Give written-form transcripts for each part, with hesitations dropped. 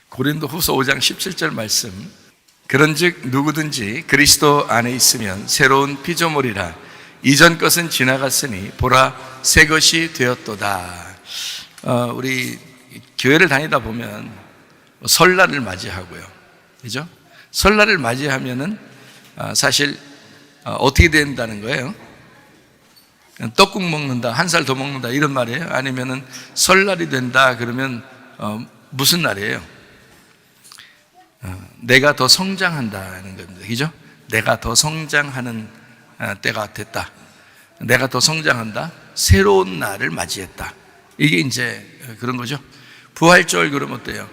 고린도후서 5장 17절 말씀, 그런즉 누구든지 그리스도 안에 있으면 새로운 피조물이라 이전 것은 지나갔으니 보라 새 것이 되었도다. 우리 교회를 다니다 보면 설날을 맞이하고요, 그죠? 설날을 맞이하면은 사실 어떻게 된다는 거예요? 떡국 먹는다, 한 살 더 먹는다 이런 말이에요? 아니면은 설날이 된다 그러면 무슨 날이에요? 내가 더 성장한다는 겁니다, 그죠? 내가 더 성장하는 때가 됐다. 내가 더 성장한다. 새로운 날을 맞이했다. 이게 이제 그런 거죠. 부활절 그러면 어때요?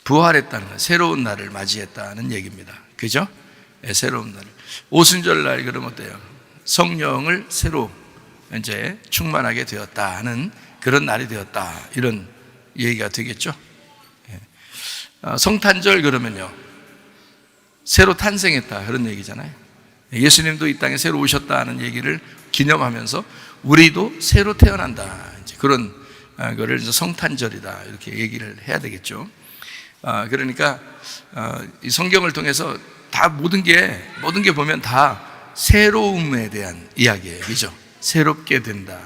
부활했다는 거예요. 새로운 날을 맞이했다는 얘기입니다, 그죠? 네, 새로운 날을. 오순절날 그러면 어때요? 성령을 새로 이제 충만하게 되었다 하는 그런 날이 되었다, 이런 얘기가 되겠죠. 성탄절 그러면요, 새로 탄생했다 그런 얘기잖아요. 예수님도 이 땅에 새로 오셨다는 얘기를 기념하면서 우리도 새로 태어난다, 이제 그런 거를 이제 성탄절이다 이렇게 얘기를 해야 되겠죠. 그러니까 이 성경을 통해서 다 모든 게 보면 다 새로움에 대한 이야기예요, 그죠? 새롭게 된다.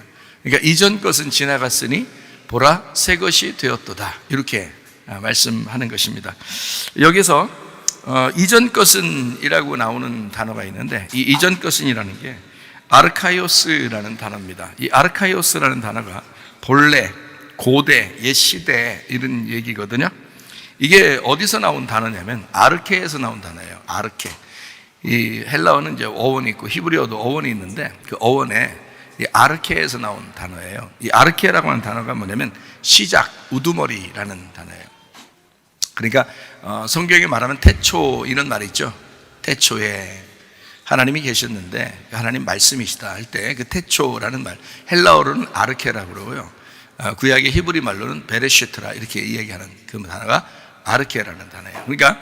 그러니까 이전 것은 지나갔으니 보라 새 것이 되었도다, 이렇게 말씀하는 것입니다. 여기서 이전 것은 이라고 나오는 단어가 있는데, 이 이전 것은이라는 게 아르카이오스라는 단어입니다. 이 아르카이오스라는 단어가 본래, 고대, 옛 시대 이런 얘기거든요. 이게 어디서 나온 단어냐면 아르케에서 나온 단어예요. 아르케. 이 헬라어는 이제 어원이 있고 히브리어도 어원이 있는데 그 어원에 이 아르케에서 나온 단어예요. 이 아르케라고 하는 단어가 뭐냐면 시작, 우두머리라는 단어예요. 그러니까 성경에 말하면 태초 이런 말이 있죠. 태초에 하나님이 계셨는데 하나님 말씀이시다 할 때 그 태초라는 말, 헬라어로는 아르케라고 그러고요, 구약의 히브리 말로는 베레시트라 이렇게 이야기하는 그 단어가 아르케라는 단어예요. 그러니까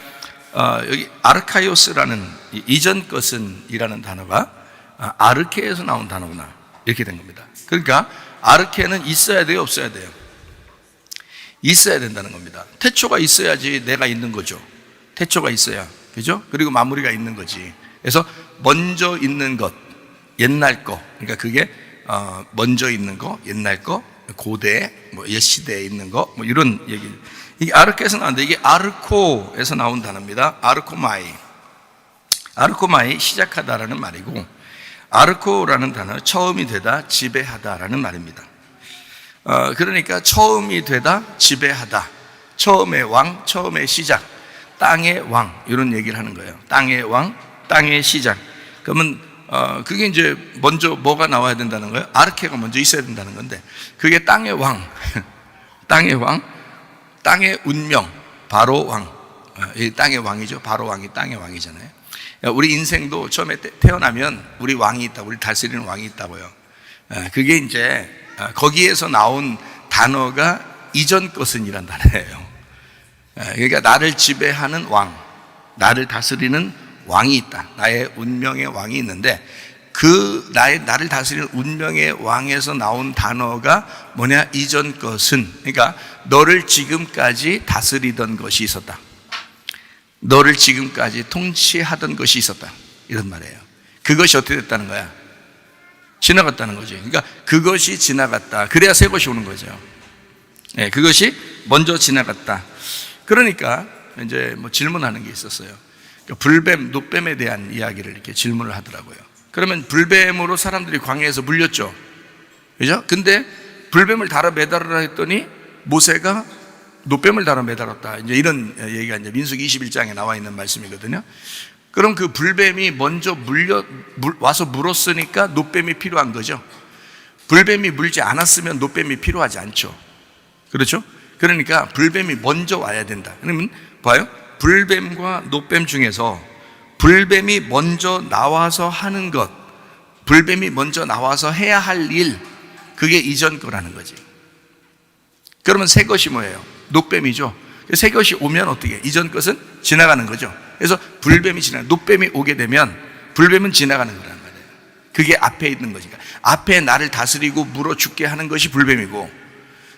여기 아르카이오스라는 이전 것은 이라는 단어가 아르케에서 나온 단어구나 이렇게 된 겁니다. 그러니까 아르케는 있어야 돼요, 없어야 돼요? 있어야 된다는 겁니다. 태초가 있어야지 내가 있는 거죠. 태초가 있어야, 그죠? 그리고 마무리가 있는 거지. 그래서 먼저 있는 것, 옛날 거, 그러니까 그게 먼저 있는 거, 옛날 거, 고대, 옛 시대에 있는 거, 이런 얘기. 이게 아르케에서 나왔는데 이게 아르코에서 나온 단어입니다. 아르코마이 시작하다라는 말이고, 아르코라는 단어 처음이 되다, 지배하다라는 말입니다. 그러니까 처음이 되다, 지배하다, 처음의 왕, 처음의 시작, 땅의 왕, 이런 얘기를 하는 거예요. 땅의 왕, 땅의 시작. 그러면 그게 이제 먼저 뭐가 나와야 된다는 거예요? 아르케가 먼저 있어야 된다는 건데, 그게 땅의 왕, 땅의 왕, 땅의 운명, 바로 왕. 이 땅의 왕이죠. 바로 왕이 땅의 왕이잖아요. 우리 인생도 처음에 태어나면 우리 왕이 있다, 우리 다스리는 왕이 있다고요. 그게 이제 거기에서 나온 단어가 이전 것은 이란 단어예요. 그러니까 나를 지배하는 왕, 나를 다스리는 왕이 있다. 나의 운명의 왕이 있는데 그 나를 다스리는 운명의 왕에서 나온 단어가 뭐냐? 이전 것은. 그러니까 너를 지금까지 다스리던 것이 있었다. 너를 지금까지 통치하던 것이 있었다, 이런 말이에요. 그것이 어떻게 됐다는 거야? 지나갔다는 거지. 그러니까 그것이 지나갔다. 그래야 새 것이 오는 거죠. 네, 그것이 먼저 지나갔다. 그러니까 이제 질문하는 게 있었어요. 불뱀, 노뱀에 대한 이야기를 이렇게 질문을 하더라고요. 그러면 불뱀으로 사람들이 광야에서 물렸죠, 그죠? 근데 불뱀을 달아 매달으라 했더니 모세가 노뱀을 달아 매달았다, 이제 이런 얘기가 이제 민수기 21장에 나와 있는 말씀이거든요. 그럼 그 불뱀이 먼저 와서 물었으니까 노뱀이 필요한 거죠. 불뱀이 물지 않았으면 노뱀이 필요하지 않죠, 그렇죠? 그러니까 불뱀이 먼저 와야 된다. 그러면 봐요, 불뱀과 노뱀 중에서 불뱀이 먼저 나와서 하는 것, 불뱀이 먼저 나와서 해야 할 일, 그게 이전 거라는 거지. 그러면 새 것이 뭐예요? 노뱀이죠. 새 것이 오면 어떻게? 이전 것은 지나가는 거죠. 그래서 불뱀이 노뱀이 오게 되면 불뱀은 지나가는 거란 말이에요. 그게 앞에 있는 거니까. 앞에 나를 다스리고 물어 죽게 하는 것이 불뱀이고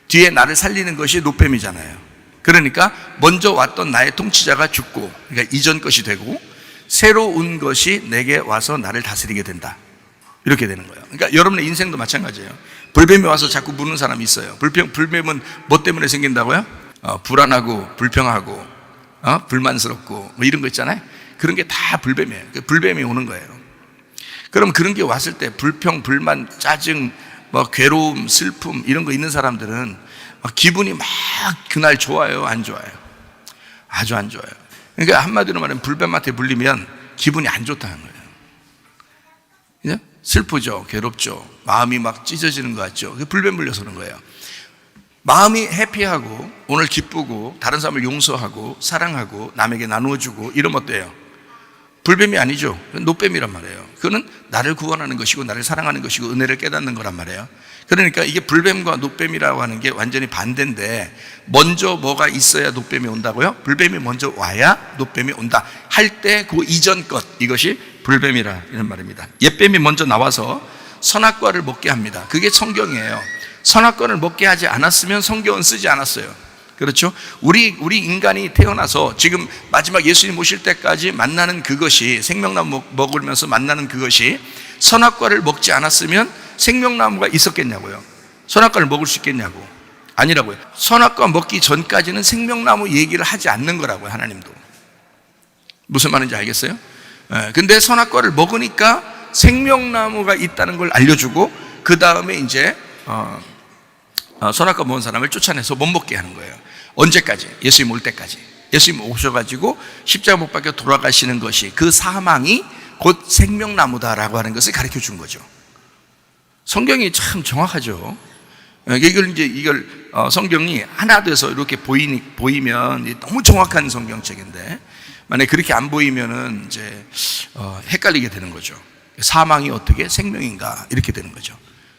뒤에 나를 살리는 것이 노뱀이잖아요. 그러니까 먼저 왔던 나의 통치자가 죽고, 그러니까 이전 것이 되고 새로운 것이 내게 와서 나를 다스리게 된다. 이렇게 되는 거예요. 그러니까 여러분의 인생도 마찬가지예요. 불뱀이 와서 자꾸 무는 사람이 있어요. 불뱀은 뭐 때문에 생긴다고요? 불안하고 불평하고 불만스럽고 뭐 이런 거 있잖아요. 그런 게 다 불뱀이에요. 불뱀이 오는 거예요. 그럼 그런 게 왔을 때 불평, 불만, 짜증, 뭐 괴로움, 슬픔 이런 거 있는 사람들은 기분이 막 그날 좋아요, 안 좋아요? 아주 안 좋아요. 그러니까 한마디로 말하면 불뱀한테 물리면 기분이 안 좋다는 거예요. 그죠? 슬프죠, 괴롭죠, 마음이 막 찢어지는 것 같죠. 불뱀 물려서 그런 거예요. 마음이 해피하고 오늘 기쁘고 다른 사람을 용서하고 사랑하고 남에게 나누어주고 이러면 어때요? 불뱀이 아니죠. 노뱀이란 말이에요. 그거는 나를 구원하는 것이고 나를 사랑하는 것이고 은혜를 깨닫는 거란 말이에요. 그러니까 이게 불뱀과 노뱀이라고 하는 게 완전히 반대인데, 먼저 뭐가 있어야 노뱀이 온다고요? 불뱀이 먼저 와야 노뱀이 온다 할 때 그 이전 것, 이것이 불뱀이라 이런 말입니다. 옛뱀이 먼저 나와서 선악과를 먹게 합니다. 그게 성경이에요. 선악과를 먹게 하지 않았으면 성경은 쓰지 않았어요. 그렇죠? 우리 인간이 태어나서 지금 마지막 예수님 오실 때까지 만나는 그것이, 생명나무 먹으면서 만나는 그것이 선악과를 먹지 않았으면 생명나무가 있었겠냐고요? 선악과를 먹을 수 있겠냐고? 아니라고요. 선악과 먹기 전까지는 생명나무 얘기를 하지 않는 거라고요, 하나님도. 무슨 말인지 알겠어요? 근데 선악과를 먹으니까 생명나무가 있다는 걸 알려주고, 그 다음에 이제 선악과 먹은 사람을 쫓아내서 못 먹게 하는 거예요. 언제까지? 예수님 올 때까지. 예수님 오셔가지고 십자가 못 박혀 돌아가시는 것이, 그 사망이 곧 생명나무다라고 하는 것을 가르쳐 준 거죠. 성경이 참 정확하죠. 이걸 성경이 하나 돼서 이렇게 보이면 너무 정확한 성경책인데, 만약에 그렇게 안 보이면은 이제 헷갈리게 되는 거죠. 사망이 어떻게 생명인가 이렇게 되는 거죠.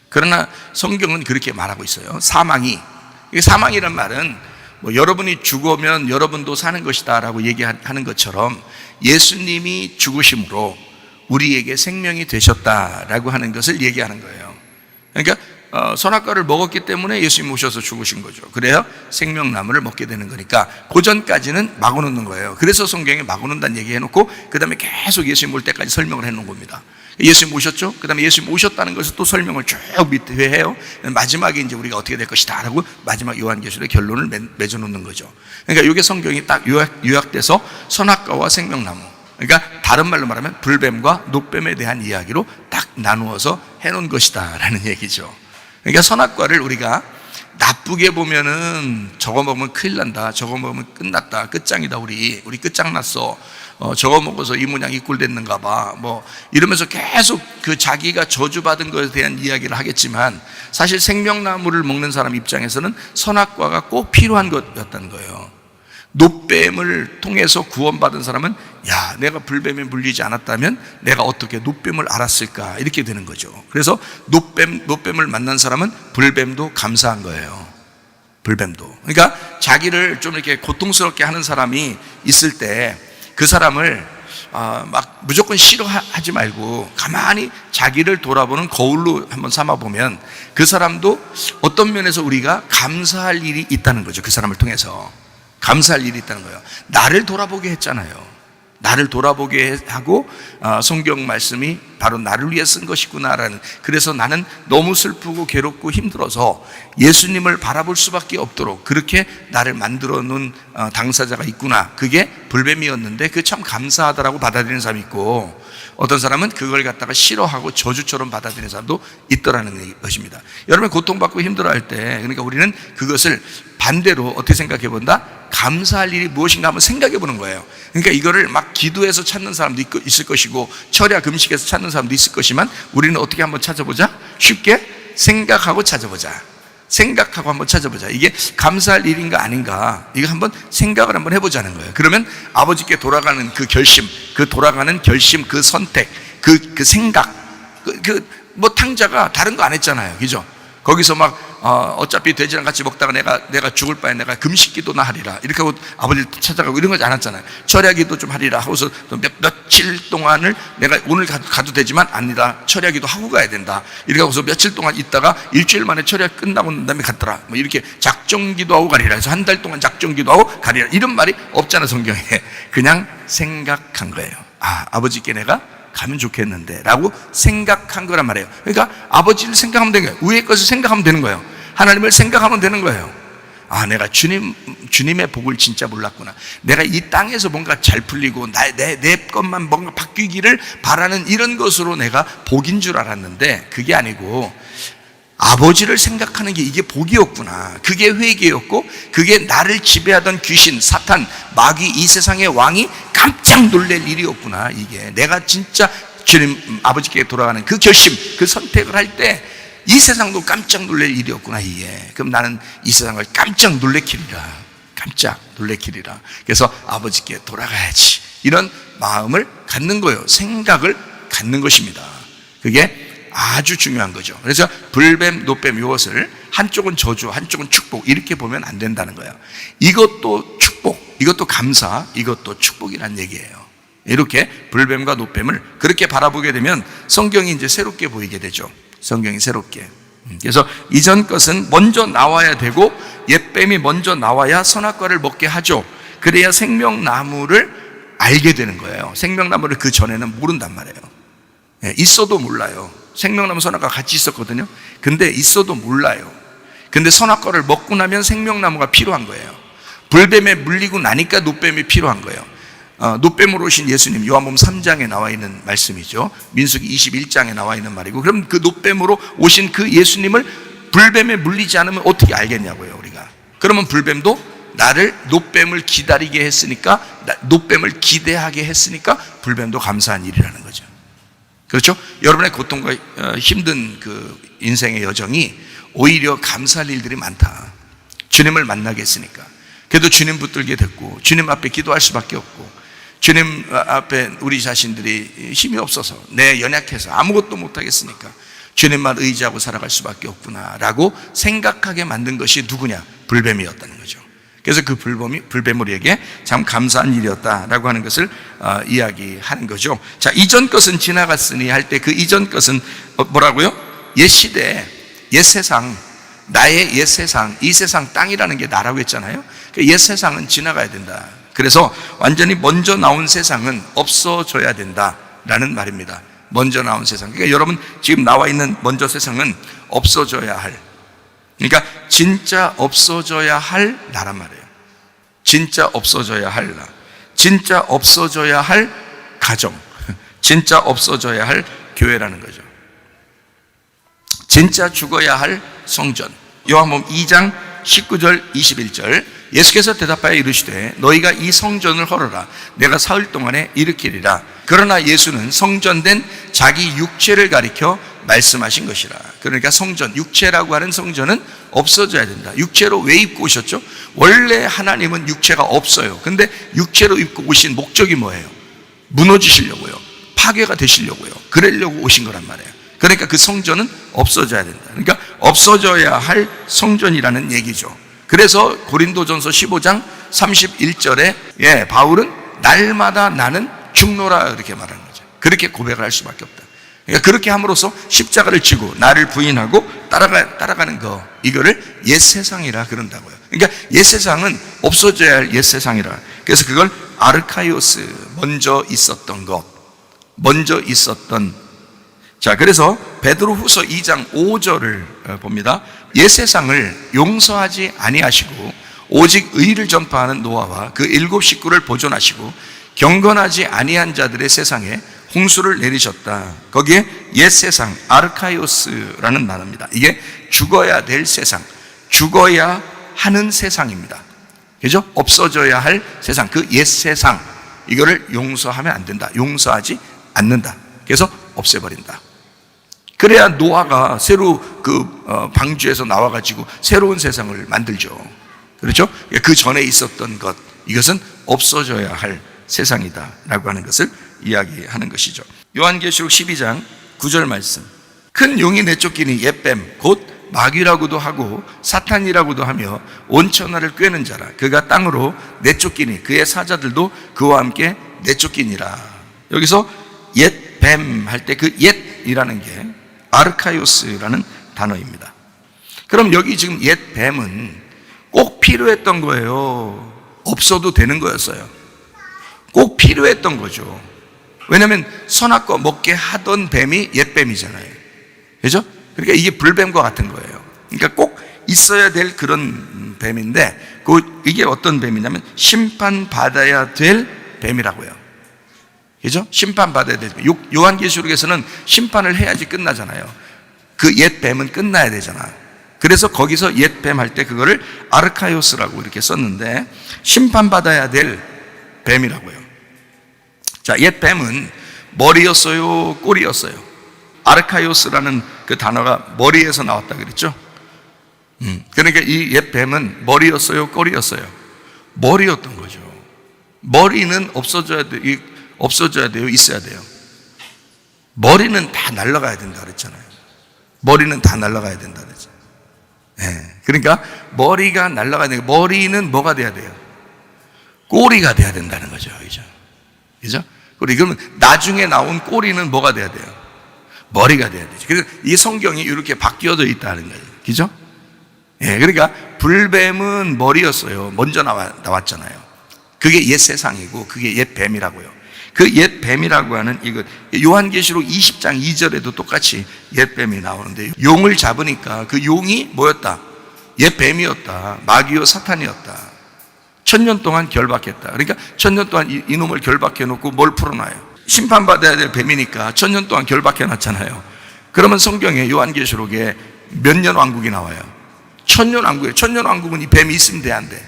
그러나 성경은 그렇게 말하고 있어요. 사망이란 말은 뭐 여러분이 죽으면 여러분도 사는 것이다 라고 얘기하는 것처럼, 예수님이 죽으심으로 우리에게 생명이 되셨다라고 하는 것을 얘기하는 거예요. 그러니까 선악과를 먹었기 때문에 예수님 오셔서 죽으신 거죠. 그래야 생명나무를 먹게 되는 거니까 그 전까지는 막아놓는 거예요. 그래서 성경에 막아놓는다는 얘기 해놓고 그 다음에 계속 예수님 올 때까지 설명을 해놓은 겁니다. 예수님 오셨죠? 그 다음에 예수님 오셨다는 것을 또 설명을 쭉 밑에 해요. 마지막에 이제 우리가 어떻게 될 것이다 라고 마지막 요한계시록의 결론을 맺어놓는 거죠. 그러니까 이게 성경이 딱 요약돼서 선악과와 생명나무, 그러니까 다른 말로 말하면 불뱀과 노뱀에 대한 이야기로 딱 나누어서 해놓은 것이다 라는 얘기죠. 그러니까 선악과를 우리가 나쁘게 보면은 저거 먹으면 큰일 난다, 저거 먹으면 끝났다, 끝장이다, 우리 끝장났어, 저거 먹어서 이 모양 이 꼴 됐는가 봐, 뭐 이러면서 계속 그 자기가 저주받은 것에 대한 이야기를 하겠지만, 사실 생명나무를 먹는 사람 입장에서는 선악과가 꼭 필요한 것이었다는 거예요. 노뱀을 통해서 구원받은 사람은, 야, 내가 불뱀에 물리지 않았다면 내가 어떻게 노뱀을 알았을까, 이렇게 되는 거죠. 그래서 노뱀을 만난 사람은 불뱀도 감사한 거예요. 불뱀도. 그러니까 자기를 좀 이렇게 고통스럽게 하는 사람이 있을 때 그 사람을 막 무조건 싫어하지 말고 가만히 자기를 돌아보는 거울로 한번 삼아보면, 그 사람도 어떤 면에서 우리가 감사할 일이 있다는 거죠. 그 사람을 통해서 감사할 일이 있다는 거예요. 나를 돌아보게 했잖아요. 나를 돌아보게 하고, 성경 말씀이 바로 나를 위해 쓴 것이구나라는, 그래서 나는 너무 슬프고 괴롭고 힘들어서 예수님을 바라볼 수밖에 없도록 그렇게 나를 만들어 놓은 당사자가 있구나, 그게 불뱀이었는데 그 참 감사하다라고 받아들이는 사람이 있고, 어떤 사람은 그걸 갖다가 싫어하고 저주처럼 받아들이는 사람도 있더라는 것입니다. 여러분 고통받고 힘들어할 때, 그러니까 우리는 그것을 반대로 어떻게 생각해 본다? 감사할 일이 무엇인가 한번 생각해 보는 거예요. 그러니까 이거를 막 기도해서 찾는 사람도 있을 것이고 철야 금식에서 찾는 사람도 있을 것이지만, 우리는 어떻게 한번 찾아보자? 쉽게 생각하고 찾아보자. 생각하고 한번 찾아보자. 이게 감사할 일인가 아닌가, 이거 한번 생각을 한번 해보자는 거예요. 그러면 아버지께 돌아가는 그 결심, 그 선택, 그 생각, 뭐 탕자가 다른 거 안 했잖아요. 그죠? 거기서 막 어차피 돼지랑 같이 먹다가 내가 죽을 바에 내가 금식기도나 하리라 이렇게 하고 아버지를 찾아가고 이런 거지 않았잖아요. 철야기도 좀 하리라 하고서 며칠 동안을 내가 오늘 가도 되지만 아니다, 철야기도 하고 가야 된다 이렇게 하고서 며칠 동안 있다가 일주일 만에 철야 끝나고 난 다음에 갔더라, 뭐 이렇게 작정기도 하고 가리라 해서 한 달 동안 작정기도 하고 가리라 이런 말이 없잖아 성경에. 그냥 생각한 거예요. 아버지께 내가 가면 좋겠는데 라고 생각한 거란 말이에요. 그러니까 아버지를 생각하면 되는 거예요. 위의 것을 생각하면 되는 거예요. 하나님을 생각하면 되는 거예요. 내가 주님의 복을 진짜 몰랐구나. 내가 이 땅에서 뭔가 잘 풀리고 내 것만 뭔가 바뀌기를 바라는 이런 것으로 내가 복인 줄 알았는데 그게 아니고 아버지를 생각하는 게 이게 복이었구나. 그게 회개였고 그게 나를 지배하던 귀신, 사탄, 마귀, 이 세상의 왕이 깜짝 놀랄 일이었구나. 이게 내가 진짜 주님 아버지께 돌아가는 그 결심, 그 선택을 할 때 이 세상도 깜짝 놀랄 일이었구나 이게. 그럼 나는 이 세상을 깜짝 놀래키리라. 그래서 아버지께 돌아가야지 이런 마음을 갖는 거예요. 생각을 갖는 것입니다. 그게 아주 중요한 거죠. 그래서 불뱀, 노뱀 이것을 한쪽은 저주, 한쪽은 축복 이렇게 보면 안 된다는 거예요. 이것도 축복, 이것도 감사, 이것도 축복이란 얘기예요. 이렇게 불뱀과 노뱀을 그렇게 바라보게 되면 성경이 이제 새롭게 보이게 되죠. 성경이 새롭게. 그래서 이전 것은 먼저 나와야 되고 옛뱀이 먼저 나와야 선악과를 먹게 하죠. 그래야 생명나무를 알게 되는 거예요. 생명나무를 그 전에는 모른단 말이에요. 있어도 몰라요. 생명나무 선악과 같이 있었거든요. 근데 있어도 몰라요. 근데 선악과를 먹고 나면 생명나무가 필요한 거예요. 불뱀에 물리고 나니까 노뱀이 필요한 거예요. 노뱀으로 오신 예수님, 요한복음 3장에 나와 있는 말씀이죠. 민수기 21장에 나와 있는 말이고, 그럼 그 노뱀으로 오신 그 예수님을 불뱀에 물리지 않으면 어떻게 알겠냐고요, 우리가. 그러면 불뱀도 나를 노뱀을 기다리게 했으니까, 노뱀을 기대하게 했으니까 불뱀도 감사한 일이라는 거죠. 그렇죠? 여러분의 고통과 힘든 그 인생의 여정이 오히려 감사할 일들이 많다. 주님을 만나게 했으니까. 그래도 주님 붙들게 됐고 주님 앞에 기도할 수밖에 없고 주님 앞에 우리 자신들이 힘이 없어서 내 연약해서 아무것도 못하겠으니까 주님만 의지하고 살아갈 수밖에 없구나 라고 생각하게 만든 것이 누구냐? 불뱀이었다는 거죠. 그래서 그 불뱀 우리에게 참 감사한 일이었다라고 하는 것을 이야기하는 거죠. 자, 이전 것은 지나갔으니 할 때 그 이전 것은 뭐라고요? 옛 시대, 옛 세상, 나의 옛 세상, 이 세상 땅이라는 게 나라고 했잖아요. 옛 세상은 지나가야 된다. 그래서 완전히 먼저 나온 세상은 없어져야 된다라는 말입니다. 먼저 나온 세상. 그러니까 여러분 지금 나와 있는 먼저 세상은 없어져야 할, 그러니까 진짜 없어져야 할 나란 말이에요. 진짜 없어져야 할 나, 진짜 없어져야 할 가정, 진짜 없어져야 할 교회라는 거죠. 진짜 죽어야 할 성전. 요한복음 2장 19절 21절 예수께서 대답하여 이르시되 너희가 이 성전을 헐어라. 내가 사흘 동안에 일으키리라. 그러나 예수는 성전된 자기 육체를 가리켜 말씀하신 것이라. 그러니까 성전, 육체라고 하는 성전은 없어져야 된다. 육체로 왜 입고 오셨죠? 원래 하나님은 육체가 없어요. 근데 육체로 입고 오신 목적이 뭐예요? 무너지시려고요. 파괴가 되시려고요. 그러려고 오신 거란 말이에요. 그러니까 그 성전은 없어져야 된다. 그러니까 없어져야 할 성전이라는 얘기죠. 그래서 고린도전서 15장 31절에 바울은 날마다 나는 죽노라 이렇게 말하는 거죠. 그렇게 고백을 할 수밖에 없다. 그러니까 그렇게 함으로써 십자가를 지고 나를 부인하고 따라가는 거, 이거를 옛 세상이라 그런다고요. 그러니까 옛 세상은 없어져야 할 옛 세상이라. 그래서 그걸 아르카이오스, 먼저 있었던 것, 먼저 있었던. 자, 그래서 베드로후서 2장 5절을 봅니다. 옛 세상을 용서하지 아니하시고 오직 의를 전파하는 노아와 그 7 식구를 보존하시고 경건하지 아니한 자들의 세상에 홍수를 내리셨다. 거기에 옛 세상, 아르카이오스라는 단어입니다. 이게 죽어야 될 세상, 죽어야 하는 세상입니다. 그죠? 없어져야 할 세상, 그 옛 세상, 이거를 용서하면 안 된다. 용서하지 않는다. 그래서 없애버린다. 그래야 노아가 새로 방주에서 나와가지고 새로운 세상을 만들죠. 그렇죠? 그 전에 있었던 것, 이것은 없어져야 할 세상이다 라고 하는 것을 이야기하는 것이죠. 요한계시록 12장 9절 말씀. 큰 용이 내쫓기니 옛뱀 곧 마귀라고도 하고 사탄이라고도 하며 온 천하를 꿰는 자라. 그가 땅으로 내쫓기니 그의 사자들도 그와 함께 내쫓기니라. 여기서 옛 뱀 할 때 그 옛이라는 게 아르카이오스라는 단어입니다. 그럼 여기 지금 옛 뱀은 꼭 필요했던 거예요? 없어도 되는 거였어요? 꼭 필요했던 거죠. 왜냐하면 선악과 먹게 하던 뱀이 옛 뱀이잖아요. 그죠? 그러니까 이게 불뱀과 같은 거예요. 그러니까 꼭 있어야 될 그런 뱀인데, 이게 어떤 뱀이냐면 심판받아야 될 뱀이라고요. 그죠? 심판받아야 될 뱀. 요한계시록에서는 심판을 해야지 끝나잖아요. 그 옛 뱀은 끝나야 되잖아. 그래서 거기서 옛 뱀 할 때 그거를 아르카이오스라고 이렇게 썼는데, 심판받아야 될 뱀이라고요. 자, 옛 뱀은 머리였어요? 꼬리였어요? 아르카이오스라는 그 단어가 머리에서 나왔다 그랬죠? 그러니까 이 옛 뱀은 머리였어요? 꼬리였어요? 머리였던 거죠. 머리는 없어져야 돼요? 있어야 돼요? 머리는 다 날아가야 된다 그랬잖아요. 머리는 다 날아가야 된다 그랬잖아요. 네. 그러니까 머리가 날아가야 돼요. 머리는 뭐가 돼야 돼요? 꼬리가 돼야 된다는 거죠. 그죠? 그러면 나중에 나온 꼬리는 뭐가 돼야 돼요? 머리가 돼야 되죠. 그래서 이 성경이 이렇게 바뀌어져 있다는 거예요. 그죠? 예, 그러니까 불뱀은 머리였어요. 먼저 나왔잖아요. 그게 옛 세상이고 그게 옛 뱀이라고요. 그 옛 뱀이라고 하는 이거 요한계시록 20장 2절에도 똑같이 옛 뱀이 나오는데, 용을 잡으니까 그 용이 뭐였다? 옛 뱀이었다. 마귀요 사탄이었다. 1000년 동안 결박했다. 그러니까 1000년 동안 이놈을 결박해 놓고 뭘 풀어놔요? 심판받아야 될 뱀이니까 1000년 동안 결박해 놨잖아요. 그러면 성경에 요한계시록에 몇 년 왕국이 나와요? 1000년 왕국이에요. 1000년 왕국은 이 뱀이 있으면 돼, 안 돼?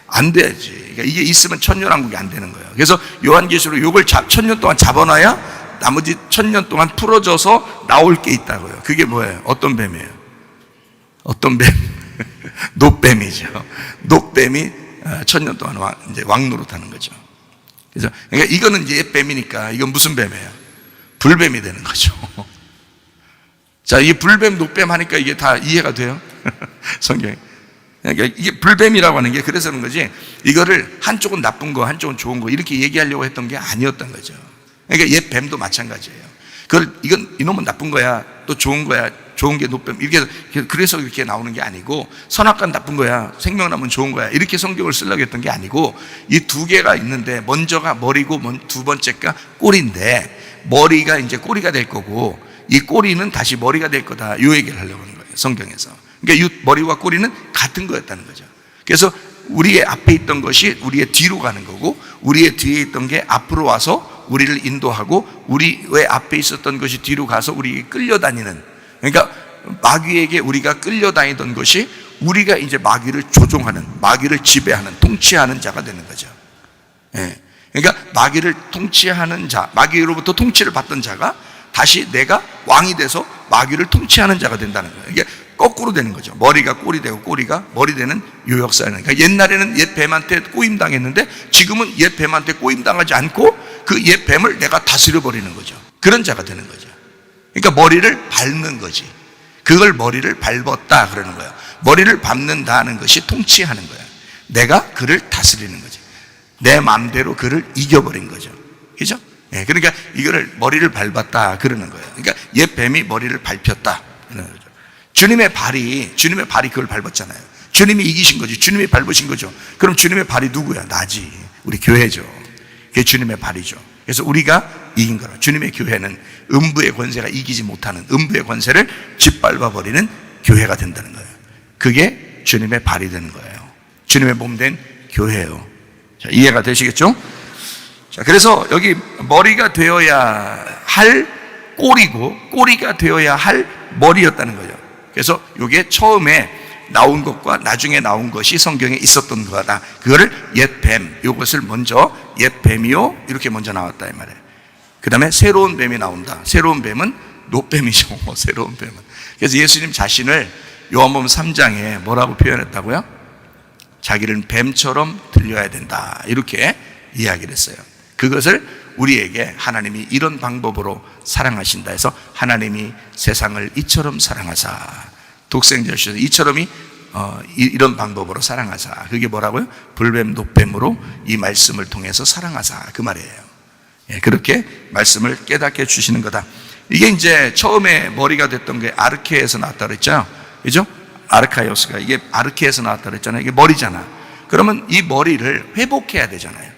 안 돼야지. 그러니까 이게 있으면 1000년 왕국이 안 되는 거예요. 그래서 요한계시록 이걸 1000년 동안 잡아놔야 나머지 1000년 동안 풀어져서 나올 게 있다고요. 그게 뭐예요? 어떤 뱀이에요? 어떤 뱀? 노뱀이죠. 노뱀이 1000년 동안 이제 왕노릇하는 거죠. 그래서 그러니까 이거는 이제 옛 뱀이니까 이건 무슨 뱀이에요? 불뱀이 되는 거죠. 자, 이 불뱀, 노뱀 하니까 이게 다 이해가 돼요? 성경에. 그러니까 이게 불뱀이라고 하는 게 그래서 그런 거지, 이거를 한쪽은 나쁜 거, 한쪽은 좋은 거 이렇게 얘기하려고 했던 게 아니었던 거죠. 그러니까 옛 뱀도 마찬가지예요. 이놈은 나쁜 거야, 또 좋은 거야, 좋은 게 노뱀, 그래서 이렇게 나오는 게 아니고, 선악과는 나쁜 거야, 생명나무는 좋은 거야, 이렇게 성경을 쓰려고 했던 게 아니고, 이 두 개가 있는데, 먼저가 머리고 두 번째가 꼬리인데, 머리가 이제 꼬리가 될 거고, 이 꼬리는 다시 머리가 될 거다, 이 얘기를 하려고 하는 거예요, 성경에서. 그러니까 이 머리와 꼬리는 같은 거였다는 거죠. 그래서 우리의 앞에 있던 것이 우리의 뒤로 가는 거고, 우리의 뒤에 있던 게 앞으로 와서 우리를 인도하고, 우리의 앞에 있었던 것이 뒤로 가서 우리에게 끌려다니는, 그러니까 마귀에게 우리가 끌려다니던 것이 우리가 이제 마귀를 조종하는, 마귀를 지배하는, 통치하는 자가 되는 거죠. 예. 그러니까 마귀를 통치하는 자, 마귀로부터 통치를 받던 자가 다시 내가 왕이 돼서 마귀를 통치하는 자가 된다는 거예요. 이게 거꾸로 되는 거죠. 머리가 꼬리 되고 꼬리가 머리 되는 요 역사는. 그러니까 옛날에는 옛 뱀한테 꼬임 당했는데, 지금은 옛 뱀한테 꼬임 당하지 않고 그 옛 뱀을 내가 다스려 버리는 거죠. 그런 자가 되는 거죠. 그러니까 머리를 밟는 거지. 그걸 머리를 밟았다 그러는 거예요. 머리를 밟는다는 것이 통치하는 거예요. 내가 그를 다스리는 거죠. 내 마음대로 그를 이겨버린 거죠. 그죠? 네, 그러니까 이거를 머리를 밟았다 그러는 거예요. 그러니까 옛 뱀이 머리를 밟혔다 그러는 거죠. 주님의 발이 그걸 밟았잖아요. 주님이 이기신 거지. 주님이 밟으신 거죠. 그럼 주님의 발이 누구야? 나지. 우리 교회죠. 그게 주님의 발이죠. 그래서 우리가 이긴 거라. 주님의 교회는 음부의 권세가 이기지 못하는, 음부의 권세를 짓밟아 버리는 교회가 된다는 거예요. 그게 주님의 발이 되는 거예요. 주님의 몸 된 교회예요. 자, 이해가 되시겠죠? 자, 그래서 여기 머리가 되어야 할 꼬리고, 꼬리가 되어야 할 머리였다는 거죠. 그래서 이게 처음에 나온 것과 나중에 나온 것이 성경에 있었던 거다. 그거를 옛 뱀, 이것을 먼저 옛 뱀이요 이렇게 먼저 나왔다 이 말이에요. 그 다음에 새로운 뱀이 나온다. 새로운 뱀은 노뱀이죠. 새로운 뱀은. 그래서 예수님 자신을 요한복음 3장에 뭐라고 표현했다고요? 자기는 뱀처럼 들려야 된다, 이렇게 이야기를 했어요. 그것을 우리에게 하나님이 이런 방법으로 사랑하신다 해서, 하나님이 세상을 이처럼 사랑하사 독생자 주셔서 이처럼이 이런 방법으로 사랑하사. 그게 뭐라고요? 불뱀 녹뱀으로 이 말씀을 통해서 사랑하사, 그 말이에요. 예, 그렇게 말씀을 깨닫게 주시는 거다. 이게 이제 처음에 머리가 됐던 게 아르케에서 나왔다 그랬죠. 그죠? 아르카이오스가 이게 아르케에서 나왔다 그랬잖아요. 이게 머리잖아. 그러면 이 머리를 회복해야 되잖아요.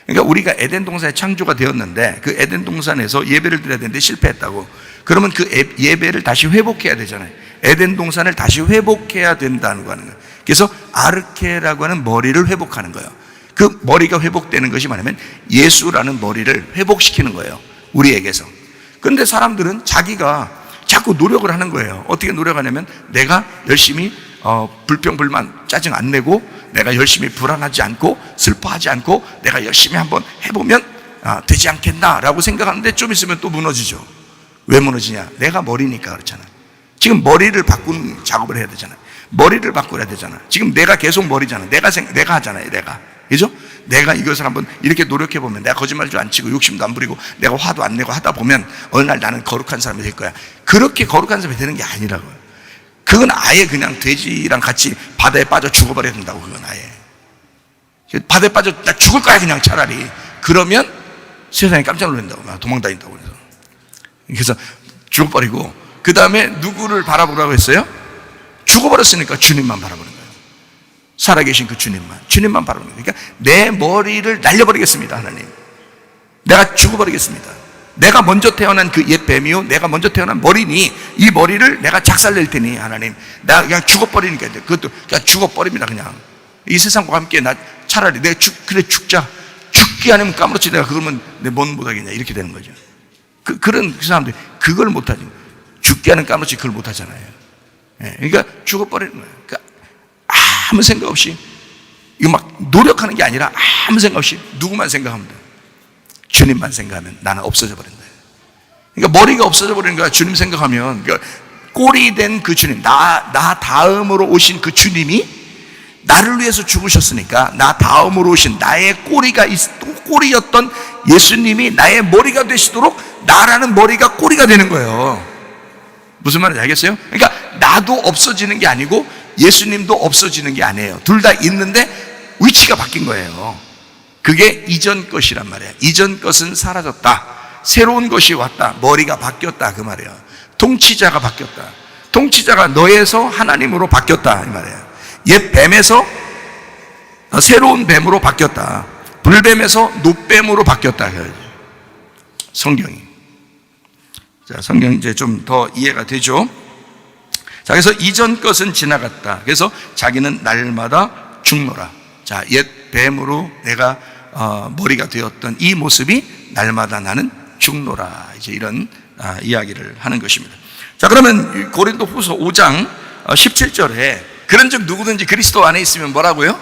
그러니까 우리가 에덴 동산에 창조가 되었는데 그 에덴 동산에서 예배를 드려야 되는데 실패했다고. 그러면 그 예배를 다시 회복해야 되잖아요. 에덴 동산을 다시 회복해야 된다는 거 하는 거예요. 그래서 아르케라고 하는 머리를 회복하는 거예요. 그 머리가 회복되는 것이 뭐냐면 예수라는 머리를 회복시키는 거예요. 우리에게서. 그런데 사람들은 자기가 자꾸 노력을 하는 거예요. 어떻게 노력하냐면 내가 열심히 불평불만 짜증 안 내고 내가 열심히 불안하지 않고 슬퍼하지 않고 내가 열심히 한번 해보면 되지 않겠나라고 생각하는데 좀 있으면 또 무너지죠. 왜 무너지냐? 내가 머리니까 그렇잖아. 지금 머리를 바꾸는 작업을 해야 되잖아. 머리를 바꿔야 되잖아. 지금 내가 계속 머리잖아. 내가 하잖아요. 내가. 그죠? 내가 이것을 한번 이렇게 노력해보면 내가 거짓말도 안 치고 욕심도 안 부리고 내가 화도 안 내고 하다 보면 어느 날 나는 거룩한 사람이 될 거야. 그렇게 거룩한 사람이 되는 게 아니라고요. 그건 아예 그냥 돼지랑 같이 바다에 빠져 죽어버려야 된다고. 그건 아예 바다에 빠져 나 죽을 거야 그냥 차라리. 그러면 세상에 깜짝 놀란다고. 막 도망다닌다고. 그래서 죽어버리고 그 다음에 누구를 바라보라고 했어요? 죽어버렸으니까 주님만 바라보는 거예요. 살아계신 그 주님만 바라보는 거예요. 그러니까 내 머리를 날려버리겠습니다. 하나님, 내가 죽어버리겠습니다. 내가 먼저 태어난 그 옛 뱀이요, 내가 먼저 태어난 머리니 이 머리를 내가 작살낼 테니 하나님, 나 그냥 죽어버리니까 그것도 그냥 죽어버립니다. 그냥 이 세상과 함께 나 차라리 내가 그래 죽자. 죽기 아니면 까무러치 내가 그러면 내 뭔 못하겠냐 이렇게 되는 거죠. 그런 사람들이 그걸 못하죠. 죽게 하는 까무러치 그걸 못하잖아요. 예, 그러니까 죽어버리는 거예요. 그러니까 아무 생각 없이, 이거 막 노력하는 게 아니라 아무 생각 없이 누구만 생각하면 돼요. 주님만 생각하면 나는 없어져 버린다. 그러니까 머리가 없어져 버리는 거야. 주님 생각하면. 그러니까 꼴이 된 그 주님, 나 다음으로 오신 그 주님이 나를 위해서 죽으셨으니까 나 다음으로 오신 나의 꼬리였던 예수님이 나의 머리가 되시도록 나라는 머리가 꼬리가 되는 거예요. 무슨 말인지 알겠어요? 그러니까 나도 없어지는 게 아니고 예수님도 없어지는 게 아니에요. 둘 다 있는데 위치가 바뀐 거예요. 그게 이전 것이란 말이에요. 이전 것은 사라졌다. 새로운 것이 왔다. 머리가 바뀌었다. 그 말이에요. 통치자가 바뀌었다. 통치자가 너에서 하나님으로 바뀌었다. 이 말이에요. 옛 뱀에서 새로운 뱀으로 바뀌었다. 불뱀에서 노뱀으로 바뀌었다. 성경이. 자, 성경 이제 좀 더 이해가 되죠? 자, 그래서 이전 것은 지나갔다. 그래서 자기는 날마다 죽노라. 자, 옛 뱀으로 내가 머리가 되었던 이 모습이 날마다 나는 죽노라. 이제 이런 이야기를 하는 것입니다. 자, 그러면 고린도 후서 5장 17절에 그런즉 누구든지 그리스도 안에 있으면 뭐라고요?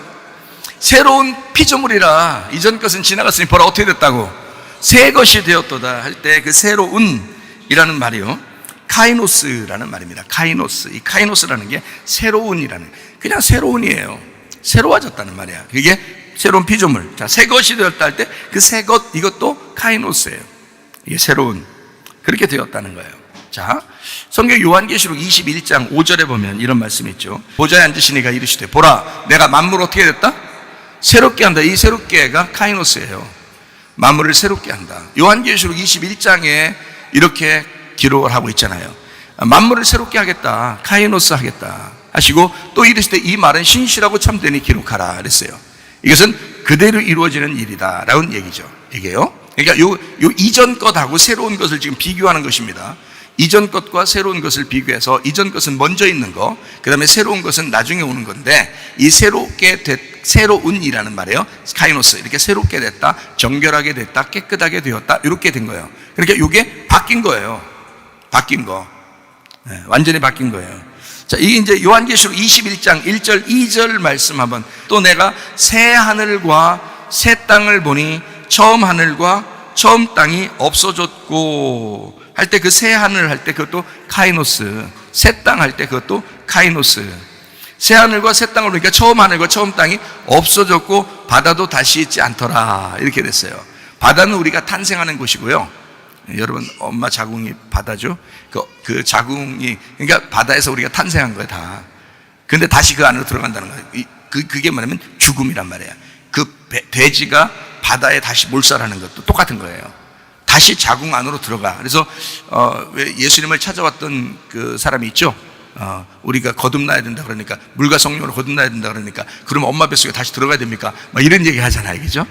새로운 피조물이라. 이전 것은 지나갔으니 보라 어떻게 됐다고? 새 것이 되었도다 할 때 그 새로운이라는 말이요, 카이노스라는 말입니다. 카이노스. 이 카이노스라는 게 새로운이라는, 그냥 새로운이에요. 새로워졌다는 말이야. 그게 새로운 피조물. 자, 새 것이 되었다 할 때 그 새 것, 이것도 카이노스예요. 이게 새로운, 그렇게 되었다는 거예요. 자, 성경 요한계시록 21장 5절에 보면 이런 말씀이 있죠. 보좌에 앉으신 이가 이르시되 보라 내가 만물을 어떻게 됐다? 새롭게 한다. 이 새롭게가 카이노스예요. 만물을 새롭게 한다. 요한계시록 21장에 이렇게 기록을 하고 있잖아요. 만물을 새롭게 하겠다. 카이노스 하겠다 하시고 또 이르시되 이 말은 신실하고 참되니 기록하라 그랬어요. 이것은 그대로 이루어지는 일이다 라는 얘기죠. 이게요. 그러니까 요 이전 것하고 새로운 것을 지금 비교하는 것입니다. 이전 것과 새로운 것을 비교해서 이전 것은 먼저 있는 거, 그 다음에 새로운 것은 나중에 오는 건데, 이 새로운이라는 말이에요. 카이노스. 이렇게 새롭게 됐다, 정결하게 됐다, 깨끗하게 되었다, 이렇게 된 거예요. 그러니까 이게 바뀐 거예요. 바뀐 거. 네, 완전히 바뀐 거예요. 자, 이게 이제 요한계시록 21장 1절 2절 말씀 한번. 또 내가 새 하늘과 새 땅을 보니 처음 하늘과 처음 땅이 없어졌고 할 때 그 새 하늘 할 때 그것도 카이노스, 새 땅 할 때 그것도 카이노스. 새 하늘과 새 땅을 보니까 처음 하늘과 처음 땅이 없어졌고 바다도 다시 있지 않더라 이렇게 됐어요. 바다는 우리가 탄생하는 곳이고요, 여러분 엄마 자궁이 바다죠. 그 자궁이 그러니까 바다에서 우리가 탄생한 거예요 다. 근데 다시 그 안으로 들어간다는 거예요. 그게 뭐냐면 죽음이란 말이에요. 그 돼지가 바다에 다시 몰살하는 것도 똑같은 거예요. 다시 자궁 안으로 들어가. 그래서 왜 예수님을 찾아왔던 그 사람이 있죠. 우리가 거듭나야 된다 그러니까, 물과 성령으로 거듭나야 된다 그러니까, 그러면 엄마 뱃속에 다시 들어가야 됩니까? 막 이런 얘기 하잖아요, 그죠?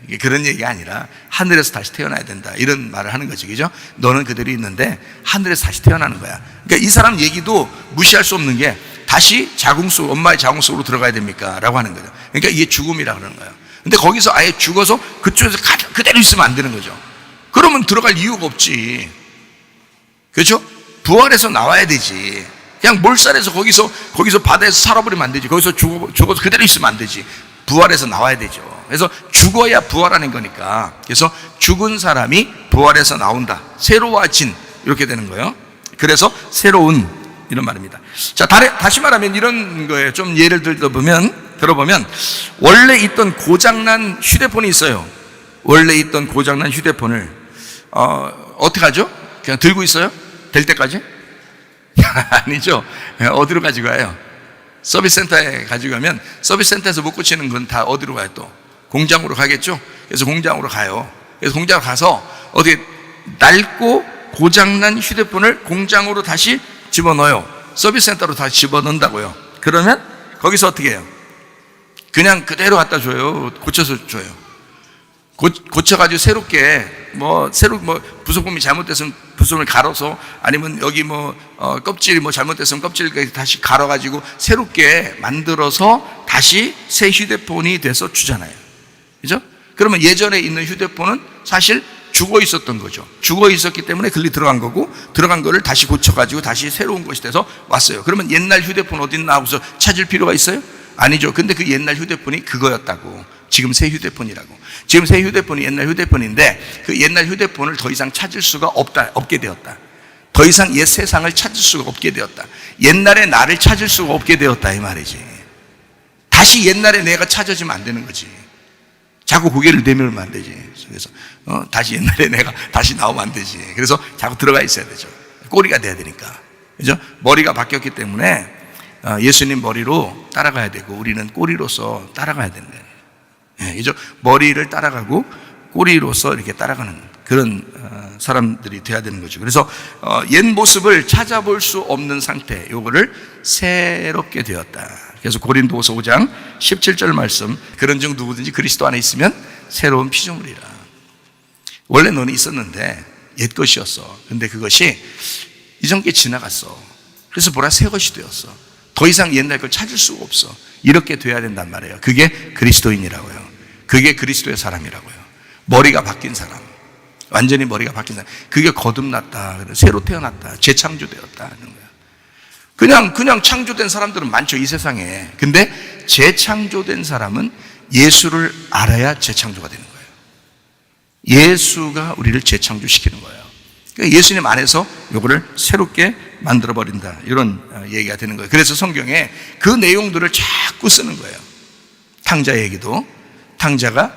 이게 그런 얘기가 아니라 하늘에서 다시 태어나야 된다 이런 말을 하는 거죠, 그죠? 너는 그대로 있는데 하늘에서 다시 태어나는 거야. 그러니까 이 사람 얘기도 무시할 수 없는 게, 다시 자궁 속, 엄마의 자궁 속으로 들어가야 됩니까? 라고 하는 거죠. 그러니까 이게 죽음이라 그러는 거예요. 근데 거기서 아예 죽어서 그쪽에서 그대로 있으면 안 되는 거죠. 그러면 들어갈 이유가 없지, 그렇죠? 부활해서 나와야 되지. 그냥 몰살해서 거기서 바다에서 살아버리면 안 되지. 거기서 죽어서 그대로 있으면 안 되지. 부활해서 나와야 되죠. 그래서 죽어야 부활하는 거니까, 그래서 죽은 사람이 부활해서 나온다, 새로워진, 이렇게 되는 거예요. 그래서 새로운, 이런 말입니다. 자, 다시 말하면 이런 거예요. 좀 예를 들어보면 원래 있던 고장난 휴대폰이 있어요. 원래 있던 고장난 휴대폰을 어떻게 하죠? 그냥 들고 있어요? 될 때까지? 아니죠. 어디로 가지고 가요? 서비스 센터에 가지고 가면 서비스 센터에서 못 고치는 건 다 어디로 가요? 또 공장으로 가겠죠. 그래서 공장으로 가요. 그래서 공장으로 가서 어떻게 낡고 고장난 휴대폰을 공장으로 다시 집어넣어요. 서비스 센터로 다시 집어넣는다고요. 그러면 거기서 어떻게 해요? 그냥 그대로 갖다 줘요? 고쳐서 줘요? 고쳐가지고 새롭게 부속품이 잘못됐으면 부속품을 갈아서, 아니면 여기 껍질이 잘못됐으면 껍질까지 다시 갈아가지고 새롭게 만들어서 다시 새 휴대폰이 돼서 주잖아요. 그죠? 그러면 예전에 있는 휴대폰은 사실 죽어 있었던 거죠. 죽어 있었기 때문에 글리 들어간 거고, 들어간 거를 다시 고쳐가지고 다시 새로운 것이 돼서 왔어요. 그러면 옛날 휴대폰 어딨나 하고서 찾을 필요가 있어요? 아니죠. 근데 그 옛날 휴대폰이 그거였다고. 지금 새 휴대폰이라고. 지금 새 휴대폰이 옛날 휴대폰인데, 그 옛날 휴대폰을 더 이상 찾을 수가 없게 되었다. 더 이상 옛 세상을 찾을 수가 없게 되었다. 옛날의 나를 찾을 수가 없게 되었다, 이 말이지. 다시 옛날의 내가 찾아지면 안 되는 거지. 자꾸 고개를 내밀면 안 되지. 그래서 다시 옛날에 내가 다시 나오면 안 되지. 그래서 자꾸 들어가 있어야 되죠. 꼬리가 돼야 되니까. 그죠? 머리가 바뀌었기 때문에 예수님 머리로 따라가야 되고, 우리는 꼬리로서 따라가야 되는 거예요. 그죠? 머리를 따라가고 꼬리로서 이렇게 따라가는 그런 사람들이 돼야 되는 거죠. 그래서 옛 모습을 찾아볼 수 없는 상태, 요거를 새롭게 되었다. 그래서 고린도후서 5장 17절 말씀, 그런즉 누구든지 그리스도 안에 있으면 새로운 피조물이라. 원래 너는 있었는데 옛 것이었어. 근데 그것이 이전 게 지나갔어. 그래서 보라, 새 것이 되었어. 더 이상 옛날 걸 찾을 수가 없어. 이렇게 돼야 된단 말이에요. 그게 그리스도인이라고요. 그게 그리스도의 사람이라고요. 머리가 바뀐 사람, 완전히 머리가 바뀐 사람, 그게 거듭났다, 새로 태어났다, 재창조되었다 하는 거예요. 그냥 창조된 사람들은 많죠, 이 세상에. 근데 재창조된 사람은 예수를 알아야 재창조가 되는 거예요. 예수가 우리를 재창조시키는 거예요. 그러니까 예수님 안에서 요거를 새롭게 만들어버린다, 이런 얘기가 되는 거예요. 그래서 성경에 그 내용들을 자꾸 쓰는 거예요. 탕자 얘기도, 탕자가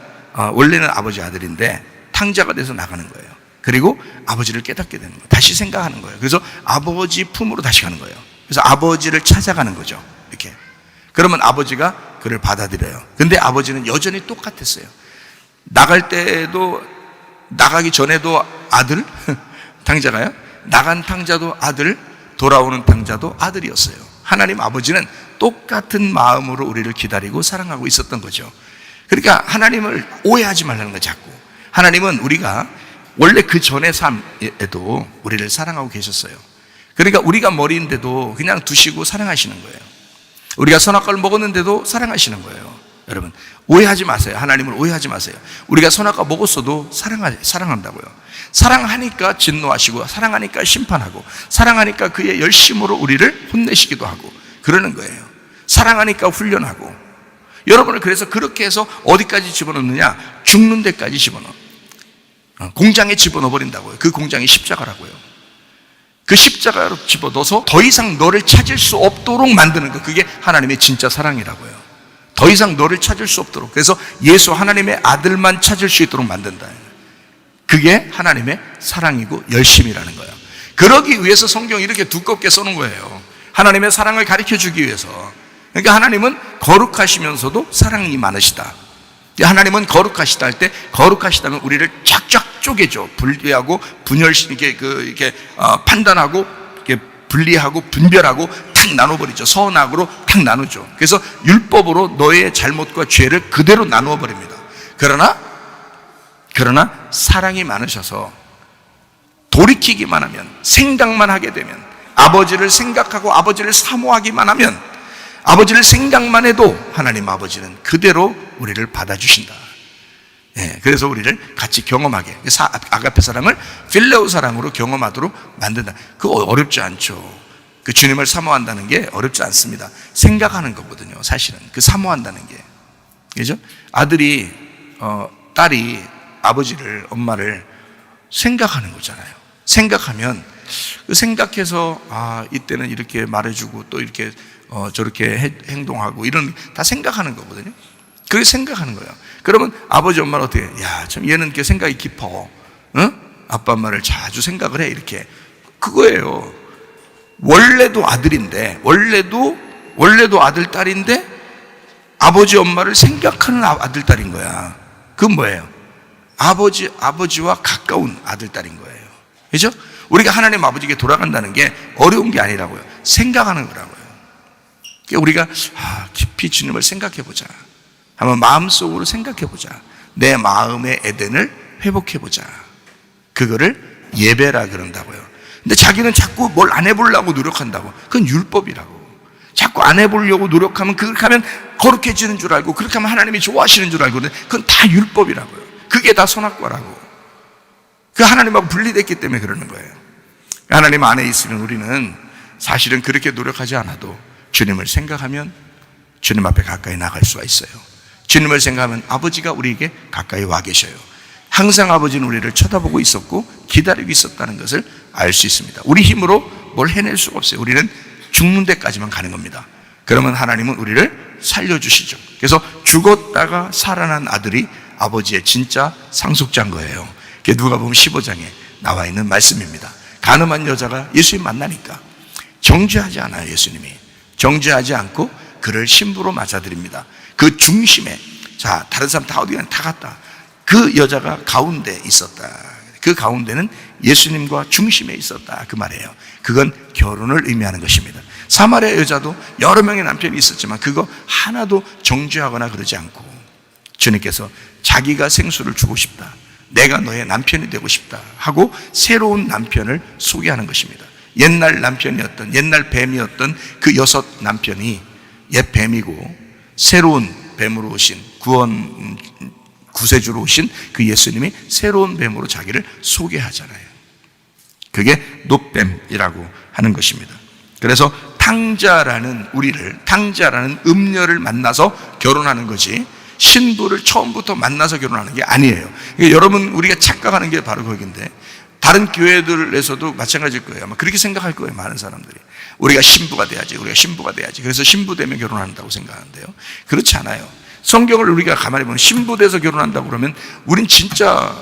원래는 아버지 아들인데 탕자가 돼서 나가는 거예요. 그리고 아버지를 깨닫게 되는 거예요. 다시 생각하는 거예요. 그래서 아버지 품으로 다시 가는 거예요. 그래서 아버지를 찾아가는 거죠, 이렇게. 그러면 아버지가 그를 받아들여요. 근데 아버지는 여전히 똑같았어요. 나갈 때도, 나가기 전에도 아들, 탕자가요. 나간 탕자도 아들, 돌아오는 탕자도 아들이었어요. 하나님 아버지는 똑같은 마음으로 우리를 기다리고 사랑하고 있었던 거죠. 그러니까 하나님을 오해하지 말라는 거예요, 자꾸. 하나님은 우리가 원래 그 전의 삶에도 우리를 사랑하고 계셨어요. 그러니까 우리가 머리인데도 그냥 두시고 사랑하시는 거예요. 우리가 선악과를 먹었는데도 사랑하시는 거예요. 여러분, 오해하지 마세요. 하나님을 오해하지 마세요. 우리가 선악과 먹었어도 사랑한다고요. 사랑하니까 진노하시고, 사랑하니까 심판하고, 사랑하니까 그의 열심으로 우리를 혼내시기도 하고 그러는 거예요. 사랑하니까 훈련하고. 여러분을 그래서 그렇게 해서 어디까지 집어넣느냐? 죽는 데까지 집어넣어. 공장에 집어넣어 버린다고요. 그 공장이 십자가라고요. 그 십자가로 집어넣어서 더 이상 너를 찾을 수 없도록 만드는 거, 그게 하나님의 진짜 사랑이라고요. 더 이상 너를 찾을 수 없도록. 그래서 예수 하나님의 아들만 찾을 수 있도록 만든다. 그게 하나님의 사랑이고 열심이라는 거예요. 그러기 위해서 성경이 이렇게 두껍게 써놓은 거예요. 하나님의 사랑을 가르쳐 주기 위해서. 그러니까 하나님은 거룩하시면서도 사랑이 많으시다. 하나님은 거룩하시다 할 때, 거룩하시다면 우리를 쫙쫙 쪼개줘. 분리하고 이렇게 판단하고 이렇게 분리하고 분별하고 탁 나눠버리죠. 선악으로 탁 나누죠. 그래서 율법으로 너의 잘못과 죄를 그대로 나누어 버립니다. 그러나 사랑이 많으셔서 돌이키기만 하면, 생각만 하게 되면, 아버지를 생각하고 아버지를 사모하기만 하면, 아버지를 생각만 해도 하나님 아버지는 그대로 우리를 받아주신다. 그래서 우리를 같이 경험하게, 아가페 사랑을 필레오 사랑으로 경험하도록 만든다. 그거 어렵지 않죠. 그 주님을 사모한다는 게 어렵지 않습니다. 생각하는 거거든요. 사실은 그 사모한다는 게, 그죠? 아들이 딸이 아버지를, 엄마를 생각하는 거잖아요. 생각하면 그 생각해서 이때는 이렇게 말해주고 또 이렇게 저렇게 행동하고, 이런 다 생각하는 거거든요. 그게 생각하는 거예요. 그러면 아버지 엄마는 어떻게 해? 야, 참 얘는 이렇게 생각이 깊어. 응? 아빠 엄마를 자주 생각을 해. 이렇게. 그거예요. 원래도 아들인데, 원래도 아들 딸인데 아버지 엄마를 생각하는 아들 딸인 거야. 그건 뭐예요? 아버지와 가까운 아들 딸인 거예요. 그죠? 우리가 하나님 아버지께 돌아간다는 게 어려운 게 아니라고요. 생각하는 거라고요. 우리가 깊이 주님을 생각해 보자. 한번 마음속으로 생각해 보자. 내 마음의 에덴을 회복해 보자. 그거를 예배라 그런다고요. 근데 자기는 자꾸 뭘 안 해보려고 노력한다고. 그건 율법이라고. 자꾸 안 해보려고 노력하면, 그렇게 하면 거룩해지는 줄 알고, 그렇게 하면 하나님이 좋아하시는 줄 알고, 그건 다 율법이라고요. 그게 다 선악과라고. 그 하나님하고 분리됐기 때문에 그러는 거예요. 하나님 안에 있으면 우리는 사실은 그렇게 노력하지 않아도 주님을 생각하면 주님 앞에 가까이 나갈 수가 있어요. 주님을 생각하면 아버지가 우리에게 가까이 와 계셔요. 항상 아버지는 우리를 쳐다보고 있었고 기다리고 있었다는 것을 알 수 있습니다. 우리 힘으로 뭘 해낼 수가 없어요. 우리는 죽는 데까지만 가는 겁니다. 그러면 하나님은 우리를 살려주시죠. 그래서 죽었다가 살아난 아들이 아버지의 진짜 상속자인 거예요. 그게 누가복음 15장에 나와 있는 말씀입니다. 가늠한 여자가 예수님 만나니까 정죄하지 않아요. 예수님이 정죄하지 않고 그를 신부로 맞아들입니다. 그 중심에, 자, 다른 사람 다 어디 가냐, 다 갔다. 그 여자가 가운데 있었다. 그 가운데는 예수님과 중심에 있었다. 그 말이에요. 그건 결혼을 의미하는 것입니다. 사마리아 여자도 여러 명의 남편이 있었지만 그거 하나도 정죄하거나 그러지 않고 주님께서 자기가 생수를 주고 싶다, 내가 너의 남편이 되고 싶다 하고 새로운 남편을 소개하는 것입니다. 옛날 남편이었던, 옛날 뱀이었던 그 6 남편이 옛 뱀이고 새로운 뱀으로 오신, 구세주로 오신 그 예수님이 새로운 뱀으로 자기를 소개하잖아요. 그게 놋뱀이라고 하는 것입니다. 그래서 탕자라는 음녀를 만나서 결혼하는 거지, 신부를 처음부터 만나서 결혼하는 게 아니에요. 그러니까 여러분, 우리가 착각하는 게 바로 거기인데, 다른 교회들에서도 마찬가지일 거예요. 아마 그렇게 생각할 거예요. 많은 사람들이 우리가 신부가 돼야지, 그래서 신부 되면 결혼한다고 생각하는데요, 그렇지 않아요. 성경을 우리가 가만히 보면 신부 돼서 결혼한다고 그러면 우린 진짜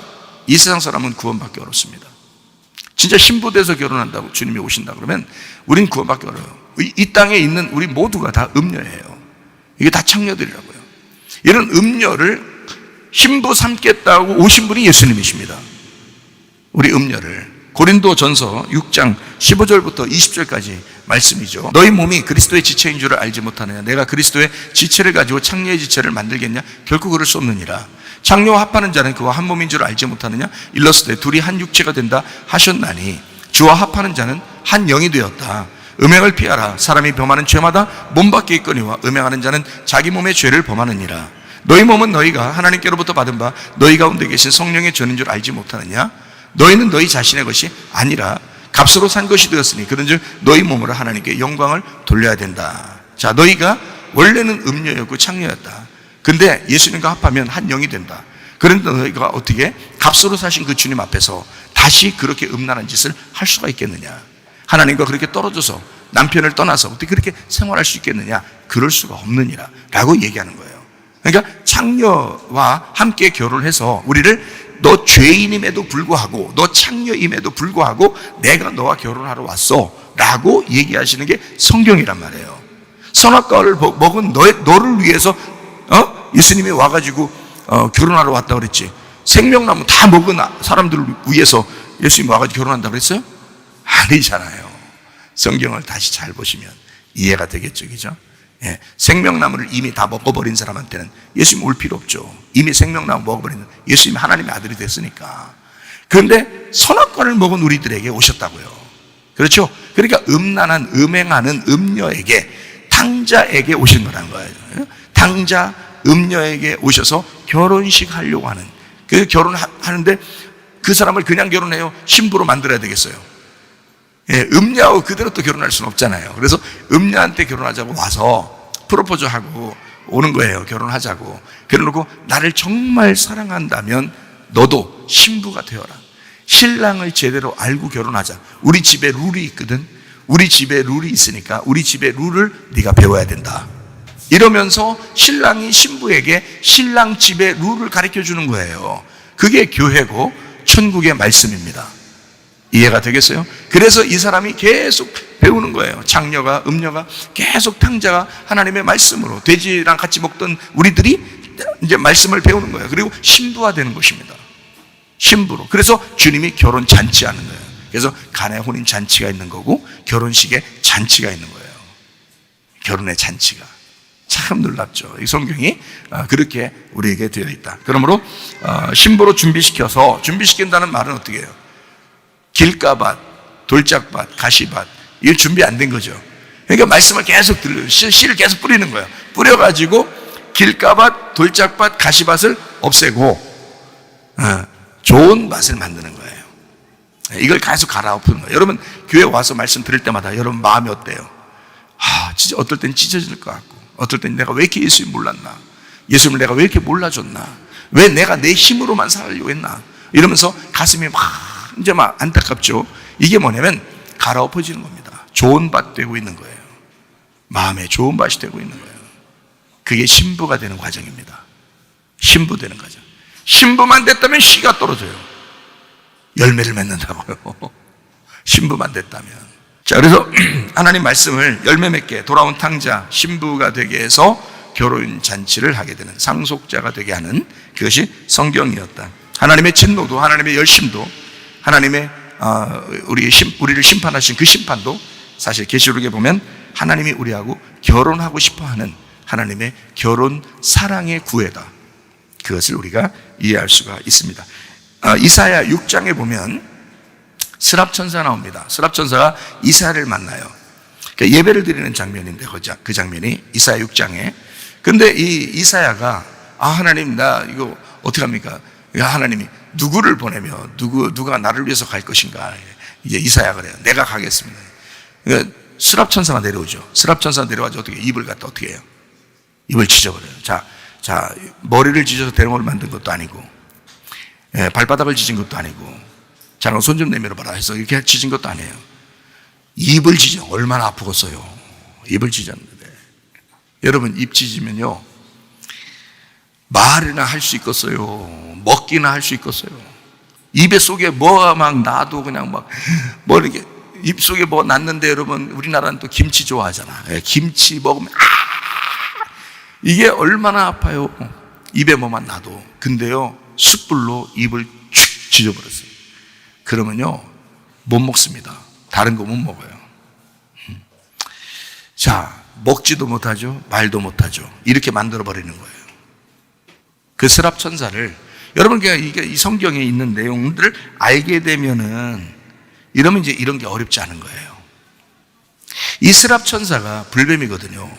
이 세상 사람은 구원받기 어렵습니다. 진짜 신부 돼서 결혼한다고 주님이 오신다 그러면 우린 구원받기 어려워요. 이 땅에 있는 우리 모두가 다 음녀예요. 이게 다 창녀들이라고요. 이런 음녀를 신부 삼겠다고 오신 분이 예수님이십니다. 우리 음녀를, 고린도전서 6장 15절부터 20절까지 말씀이죠. 너희 몸이 그리스도의 지체인 줄을 알지 못하느냐? 내가 그리스도의 지체를 가지고 창녀의 지체를 만들겠냐? 결코 그럴 수 없느니라. 창녀와 합하는 자는 그와 한 몸인 줄 알지 못하느냐? 일렀을 때 둘이 한 육체가 된다 하셨나니 주와 합하는 자는 한 영이 되었다. 음행을 피하라. 사람이 범하는 죄마다 몸 밖에 있거니와 음행하는 자는 자기 몸의 죄를 범하느니라. 너희 몸은 너희가 하나님께로부터 받은 바 너희 가운데 계신 성령의 전인 줄 알지 못하느냐? 너희는 너희 자신의 것이 아니라 값으로 산 것이 되었으니 그런즉 너희 몸으로 하나님께 영광을 돌려야 된다. 자, 너희가 원래는 음녀였고 창녀였다. 근데 예수님과 합하면 한 영이 된다. 그런데 너희가 어떻게 값으로 사신 그 주님 앞에서 다시 그렇게 음란한 짓을 할 수가 있겠느냐? 하나님과 그렇게 떨어져서 남편을 떠나서 어떻게 그렇게 생활할 수 있겠느냐? 그럴 수가 없느니라 라고 얘기하는 거예요. 그러니까 창녀와 함께 결혼해서 우리를 너 죄인임에도 불구하고, 너 창녀임에도 불구하고 내가 너와 결혼하러 왔어 라고 얘기하시는 게 성경이란 말이에요. 선악과를 먹은 너를 위해서 예수님이 와가지고 결혼하러 왔다 그랬지. 생명나무 다 먹은 사람들을 위해서 예수님이 와가지고 결혼한다 그랬어요? 아니잖아요. 성경을 다시 잘 보시면 이해가 되겠죠, 그죠? 예, 생명나무를 이미 다 먹어버린 사람한테는 예수님 올 필요 없죠. 이미 생명나무 먹어버린 예수님이 하나님의 아들이 됐으니까. 그런데 선악과를 먹은 우리들에게 오셨다고요. 그렇죠? 그러니까 음란한, 음행하는 음녀에게, 탕자에게 오신 거라는 거예요. 탕자, 음녀에게 오셔서 결혼식 하려고 하는, 그 결혼하는데 그 사람을 그냥 결혼해요? 신부로 만들어야 되겠어요? 예, 음녀하고 그대로 또 결혼할 수는 없잖아요. 그래서 음녀한테 결혼하자고 와서 프로포즈하고 오는 거예요. 결혼하자고. 그래놓고 나를 정말 사랑한다면 너도 신부가 되어라. 신랑을 제대로 알고 결혼하자. 우리 집에 룰이 있거든. 우리 집에 룰이 있으니까 우리 집의 룰을 네가 배워야 된다. 이러면서 신랑이 신부에게 신랑 집의 룰을 가르쳐 주는 거예요. 그게 교회고 천국의 말씀입니다. 이해가 되겠어요? 그래서 이 사람이 계속 배우는 거예요. 창녀가, 음녀가, 계속 탕자가 하나님의 말씀으로, 돼지랑 같이 먹던 우리들이 이제 말씀을 배우는 거예요. 그리고 신부화 되는 것입니다. 신부로. 그래서 주님이 결혼 잔치하는 거예요. 그래서 간의 혼인 잔치가 있는 거고 결혼식에 잔치가 있는 거예요. 결혼의 잔치가. 참 놀랍죠. 이 성경이 그렇게 우리에게 되어 있다. 그러므로 신부로 준비시킨다는 말은 어떻게 해요? 길가밭, 돌짝밭, 가시밭, 이거 준비 안 된 거죠. 그러니까 말씀을 계속 들려요. 씨를 계속 뿌리는 거예요. 뿌려가지고 길가밭, 돌짝밭, 가시밭을 없애고 좋은 밭을 만드는 거예요. 이걸 계속 갈아엎는 거예요. 여러분 교회 와서 말씀 들을 때마다 여러분 마음이 어때요? 진짜 어떨 땐 찢어질 것 같고, 어떨 땐 내가 왜 이렇게 예수님 몰랐나? 예수님을 내가 왜 이렇게 몰라줬나? 왜 내가 내 힘으로만 살려고 했나? 이러면서 가슴이 이제 막 안타깝죠. 이게 뭐냐면 갈아엎어지는 겁니다. 좋은 밭 되고 있는 거예요. 마음에 좋은 밭이 되고 있는 거예요. 그게 신부가 되는 과정입니다. 신부 되는 과정. 신부만 됐다면 씨가 떨어져요. 열매를 맺는다고요. 신부만 됐다면. 자, 그래서 하나님 말씀을 열매 맺게, 돌아온 탕자, 신부가 되게 해서 결혼 잔치를 하게 되는, 상속자가 되게 하는 그것이 성경이었다. 하나님의 진노도, 하나님의 열심도, 하나님의 우리를 심판하신 그 심판도 사실 계시록에 보면 하나님이 우리하고 결혼하고 싶어하는 하나님의 결혼 사랑의 구애다. 그것을 우리가 이해할 수가 있습니다. 이사야 6장에 보면 스랍천사 나옵니다. 스랍천사가 이사야를 만나요. 그러니까 예배를 드리는 장면인데 그 장면이 이사야 6장에. 근데 이 이사야가 하나님 나 이거 어떻게 합니까? 하나님이 누구를 보내며 누가 나를 위해서 갈 것인가? 이제 이사야가 그래요. 내가 가겠습니다. 그러니까 스랍천사가 내려오죠. 스랍천사가 내려와서 어떻게 입을 갖다 어떻게 해요? 입을 찢어버려요. 자, 머리를 찢어서 대롱을 만든 것도 아니고, 발바닥을 찢은 것도 아니고, 자, 너 손 좀 내밀어 봐라 해서 이렇게 찢은 것도 아니에요. 입을 찢어. 얼마나 아프겠어요. 입을 찢었는데. 여러분, 입 찢으면요, 말이나 할 수 있겠어요. 먹기나 할 수 있겠어요. 입에 속에 뭐가 막 나도 그냥 뭐 이렇게 입 속에 뭐 났는데 여러분 우리나라는 또 김치 좋아하잖아. 김치 먹으면 이게 얼마나 아파요. 입에 뭐만 나도. 근데요 숯불로 입을 축 찢어버렸어요. 그러면요 못 먹습니다. 다른 거 못 먹어요. 자, 먹지도 못하죠. 말도 못하죠. 이렇게 만들어버리는 거예요. 그 스랍천사를 여러분 이게 이 성경에 있는 내용들을 알게 되면은 이러면 이제 이런 게 어렵지 않은 거예요. 이 스랍천사가 불뱀이거든요.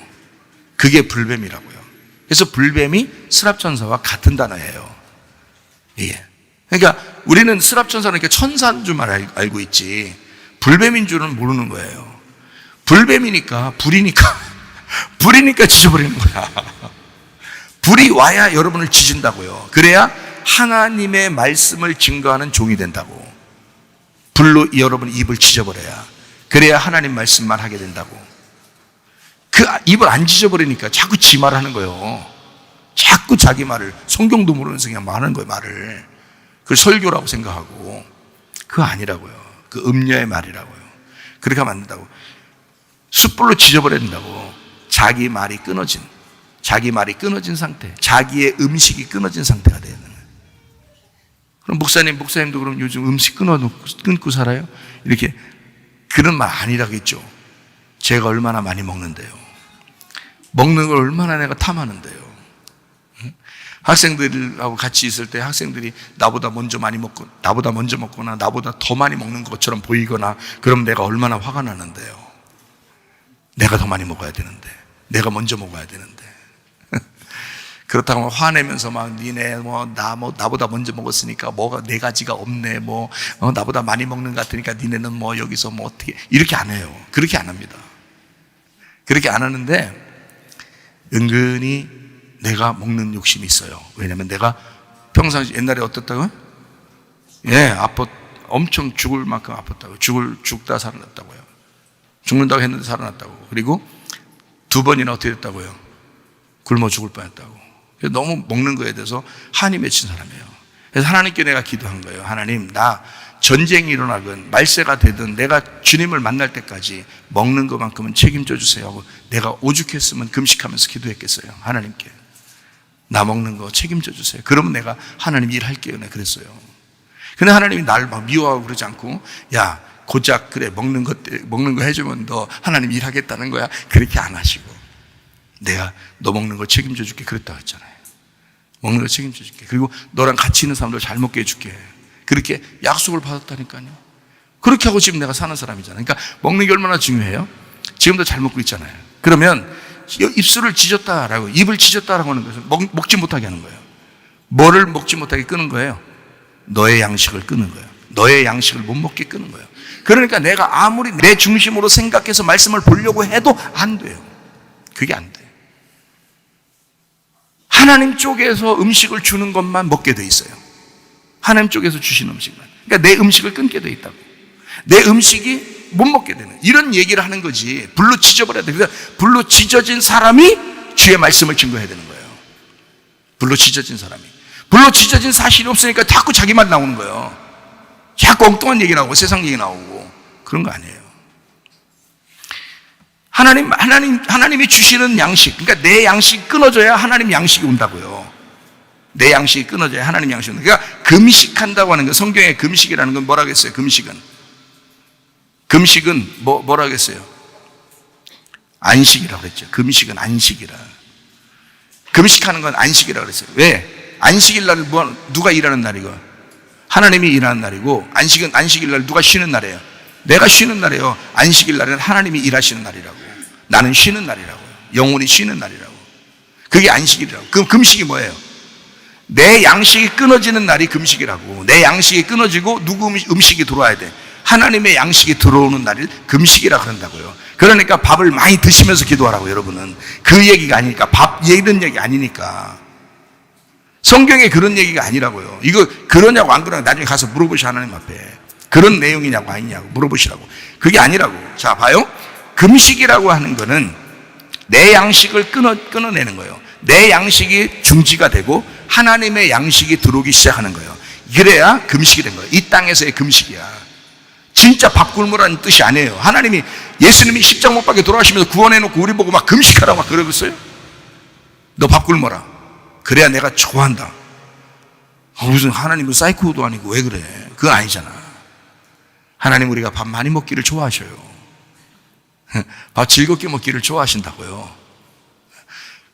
그게 불뱀이라고요. 그래서 불뱀이 스랍천사와 같은 단어예요. 예. 그러니까 우리는 스랍천사는 이렇게 천사인 줄만 알고 있지 불뱀인 줄은 모르는 거예요. 불뱀이니까 불이니까 찢어버리는 거야. 불이 와야 여러분을 찢은다고요. 그래야 하나님의 말씀을 증거하는 종이 된다고. 불로 여러분 입을 찢어버려야. 그래야 하나님 말씀만 하게 된다고. 그 입을 안 찢어버리니까 자꾸 지 말하는 거예요. 자꾸 자기 말을, 성경도 모르면서 그냥 말하는 거예요, 말을. 그걸 설교라고 생각하고, 그거 아니라고요. 그 음녀의 말이라고요. 그렇게 하면 안 된다고. 숯불로 지져버려야 된다고. 자기 말이 끊어진 상태, 자기의 음식이 끊어진 상태가 돼야 되는 거예요. 그럼 목사님도 그럼 요즘 음식 끊고 살아요? 이렇게 그런 말 아니라겠죠. 제가 얼마나 많이 먹는데요. 먹는 걸 얼마나 내가 탐하는데요. 학생들하고 같이 있을 때 학생들이 나보다 먼저 먹거나 나보다 더 많이 먹는 것처럼 보이거나 그럼 내가 얼마나 화가 나는데요. 내가 더 많이 먹어야 되는데, 내가 먼저 먹어야 되는데. 그렇다고 화내면서 막 니네 나보다 먼저 먹었으니까 뭐가 네 가지가 없네, 나보다 많이 먹는 것 같으니까 니네는 여기서 어떻게, 이렇게 안 해요. 그렇게 안 합니다. 그렇게 안 하는데 은근히 내가 먹는 욕심이 있어요. 왜냐면 내가 평상시 옛날에 어떻다고요? 엄청 죽을 만큼 아팠다고요. 죽다 살아났다고요. 죽는다고 했는데 살아났다고. 그리고 2번이나 어떻게 됐다고요? 굶어 죽을 뻔했다고. 너무 먹는 거에 대해서 한이 맺힌 사람이에요. 그래서 하나님께 내가 기도한 거예요. 하나님, 나 전쟁이 일어나건 말세가 되든 내가 주님을 만날 때까지 먹는 것만큼은 책임져 주세요 하고, 내가 오죽했으면 금식하면서 기도했겠어요. 하나님께 나 먹는 거 책임져 주세요. 그러면 내가 하나님 일할게요. 내가 그랬어요. 근데 하나님이 날 막 미워하고 그러지 않고, 야 고작 그래 먹는 거 해주면 너 하나님 일하겠다는 거야. 그렇게 안 하시고, 내가 너 먹는 거 책임져 줄게 그랬다고 했잖아요. 먹는 거 책임져 줄게. 그리고 너랑 같이 있는 사람들 잘 먹게 해줄게. 그렇게 약속을 받았다니까요. 그렇게 하고 지금 내가 사는 사람이잖아요. 그러니까 먹는 게 얼마나 중요해요? 지금도 잘 먹고 있잖아요. 그러면 입술을 찢었다라고, 입을 찢었다라고 하는 것은 먹지 못하게 하는 거예요. 뭐를 먹지 못하게 끄는 거예요? 너의 양식을 끄는 거예요. 너의 양식을 못 먹게 끄는 거예요. 그러니까 내가 아무리 내 중심으로 생각해서 말씀을 보려고 해도 안 돼요. 그게 안 돼요. 하나님 쪽에서 음식을 주는 것만 먹게 돼 있어요. 하나님 쪽에서 주시는 음식만. 그러니까 내 음식을 끊게 돼 있다고. 내 음식이 못 먹게 되는, 이런 얘기를 하는 거지. 불로 지져버려야 돼. 그래서 불로 지져진 사람이 주의 말씀을 증거해야 되는 거예요. 불로 지져진 사람이. 불로 지져진 사실이 없으니까 자꾸 자기 말 나오는 거예요. 자꾸 엉뚱한 얘기 나오고 세상 얘기 나오고 그런 거 아니에요. 하나님이 주시는 양식, 그러니까 내 양식이 끊어져야 하나님 양식이 온다고요. 내 양식이 끊어져야 하나님 양식이 온다. 그러니까 금식한다고 하는 거, 성경에 금식이라는 건 뭐라고 했어요? 금식은 뭐라고 했어요? 안식이라고 그랬죠. 금식은 안식이라. 금식하는 건 안식이라고 그랬어요. 왜? 안식일 날 누가 일하는 날이고, 하나님이 일하는 날이고, 안식일 날 누가 쉬는 날이에요? 내가 쉬는 날이에요. 안식일 날은 하나님이 일하시는 날이라고. 나는 쉬는 날이라고. 영혼이 쉬는 날이라고. 그게 안식이라고. 그럼 금식이 뭐예요? 내 양식이 끊어지는 날이 금식이라고. 내 양식이 끊어지고 누구 음식이 들어와야 돼? 하나님의 양식이 들어오는 날을 금식이라고 한다고요. 그러니까 밥을 많이 드시면서 기도하라고. 여러분은 그 얘기가 아니니까, 밥 이런 얘기 아니니까. 성경에 그런 얘기가 아니라고요. 이거 그러냐고 안 그러냐고 나중에 가서 물어보시, 하나님 앞에 그런 내용이냐고 아니냐고 물어보시라고. 그게 아니라고. 자, 봐요. 금식이라고 하는 거는 내 양식을 끊어내는 거예요. 내 양식이 중지가 되고 하나님의 양식이 들어오기 시작하는 거예요. 그래야 금식이 된 거예요. 이 땅에서의 금식이야. 진짜 밥 굶으라는 뜻이 아니에요. 하나님이, 예수님이 십자가 못 박혀 돌아가시면서 구원해놓고 우리 보고 막 금식하라고 막 그러겠어요? 너 밥 굶어라. 그래야 내가 좋아한다. 무슨 하나님은 사이코도 아니고 왜 그래? 그거 아니잖아. 하나님 우리가 밥 많이 먹기를 좋아하셔요. 밥 즐겁게 먹기를 좋아하신다고요.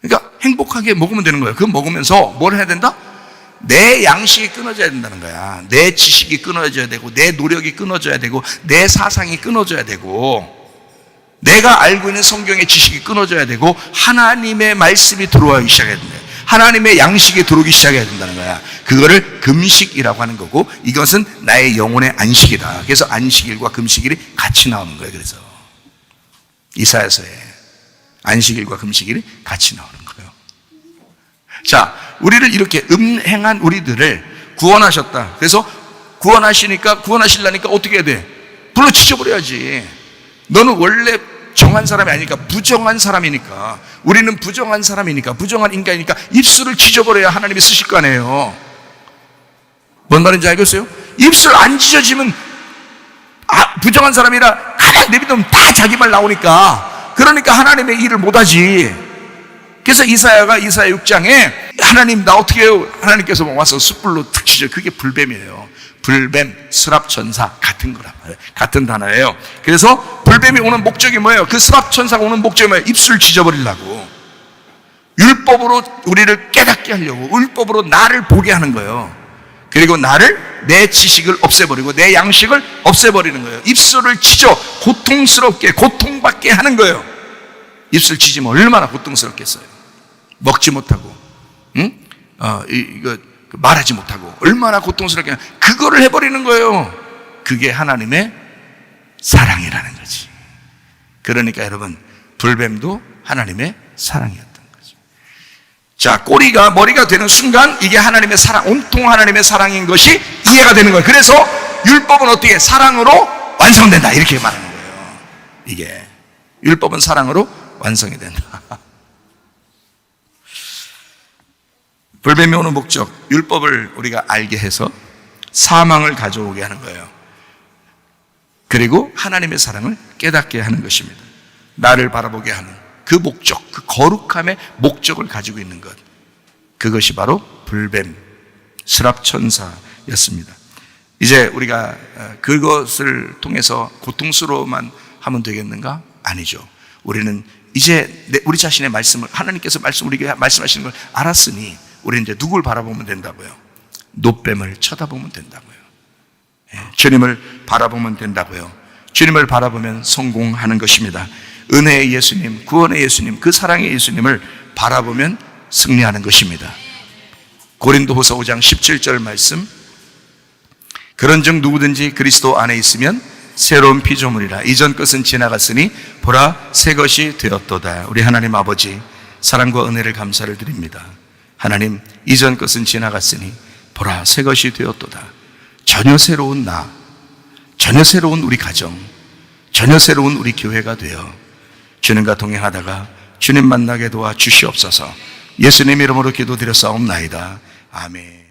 그러니까 행복하게 먹으면 되는 거예요. 그거 먹으면서 뭘 해야 된다? 내 양식이 끊어져야 된다는 거야. 내 지식이 끊어져야 되고, 내 노력이 끊어져야 되고, 내 사상이 끊어져야 되고, 내가 알고 있는 성경의 지식이 끊어져야 되고, 하나님의 말씀이 들어오기 시작해야 된다. 하나님의 양식이 들어오기 시작해야 된다는 거야. 그거를 금식이라고 하는 거고, 이것은 나의 영혼의 안식이다. 그래서 안식일과 금식일이 같이 나오는 거예요. 그래서 이사야서에 안식일과 금식일이 같이 나오는 거예요. 자, 우리를 이렇게 음행한 우리들을 구원하셨다. 그래서 구원하시려니까 어떻게 해야 돼? 불로 지져버려야지. 너는 원래 정한 사람이 아니니까, 부정한 사람이니까, 우리는 부정한 사람이니까, 부정한 인간이니까 입술을 지져버려야 하나님이 쓰실 거 아니에요. 뭔 말인지 알겠어요? 입술 안 찢어지면 부정한 사람이라 가만 내비두면 다 자기 말 나오니까, 그러니까 하나님의 일을 못하지. 그래서 이사야가 이사야 6장에 하나님 나 어떻게 해요? 하나님께서 와서 숯불로 툭 치죠. 그게 불뱀이에요. 불뱀, 스랍천사 같은 거라 말이에요. 같은 단어예요. 그래서 불뱀이 오는 목적이 뭐예요? 그 스랍천사가 오는 목적이 뭐예요? 입술 찢어버리려고, 율법으로 우리를 깨닫게 하려고, 율법으로 나를 보게 하는 거예요. 그리고 내 지식을 없애버리고 내 양식을 없애버리는 거예요. 입술을 찢어 고통스럽게, 고통받게 하는 거예요. 입술 찢으면 얼마나 고통스럽겠어요. 먹지 못하고, 이거 말하지 못하고 얼마나 고통스럽게, 그거를 해버리는 거예요. 그게 하나님의 사랑이라는 거지. 그러니까 여러분, 불뱀도 하나님의 사랑이었던 거죠. 자, 꼬리가 머리가 되는 순간 이게 하나님의 사랑, 온통 하나님의 사랑인 것이 이해가 되는 거예요. 그래서 율법은 어떻게? 사랑으로 완성된다, 이렇게 말하는 거예요. 이게 율법은 사랑으로 완성이 된다. 불뱀이 오는 목적, 율법을 우리가 알게 해서 사망을 가져오게 하는 거예요. 그리고 하나님의 사랑을 깨닫게 하는 것입니다. 나를 바라보게 하는 그 목적, 그 거룩함의 목적을 가지고 있는 것, 그것이 바로 불뱀, 스랍천사였습니다. 이제 우리가 그것을 통해서 고통스러워만 하면 되겠는가? 아니죠. 우리는 이제 우리 자신의 말씀을, 하나님께서 우리에게 말씀하시는 걸 알았으니 우리는 이제 누굴 바라보면 된다고요? 놋뱀을 쳐다보면 된다고요. 주님을 바라보면 된다고요. 주님을 바라보면 성공하는 것입니다. 은혜의 예수님, 구원의 예수님, 그 사랑의 예수님을 바라보면 승리하는 것입니다. 고린도후서 5장 17절 말씀, 그런즉 누구든지 그리스도 안에 있으면 새로운 피조물이라. 이전 것은 지나갔으니 보라 새 것이 되었도다. 우리 하나님 아버지, 사랑과 은혜를 감사를 드립니다. 하나님, 이전 것은 지나갔으니 보라 새 것이 되었도다. 전혀 새로운 나, 전혀 새로운 우리 가정, 전혀 새로운 우리 교회가 되어 주님과 동행하다가 주님 만나게 도와 주시옵소서. 예수님 이름으로 기도드렸사옵나이다. 아멘.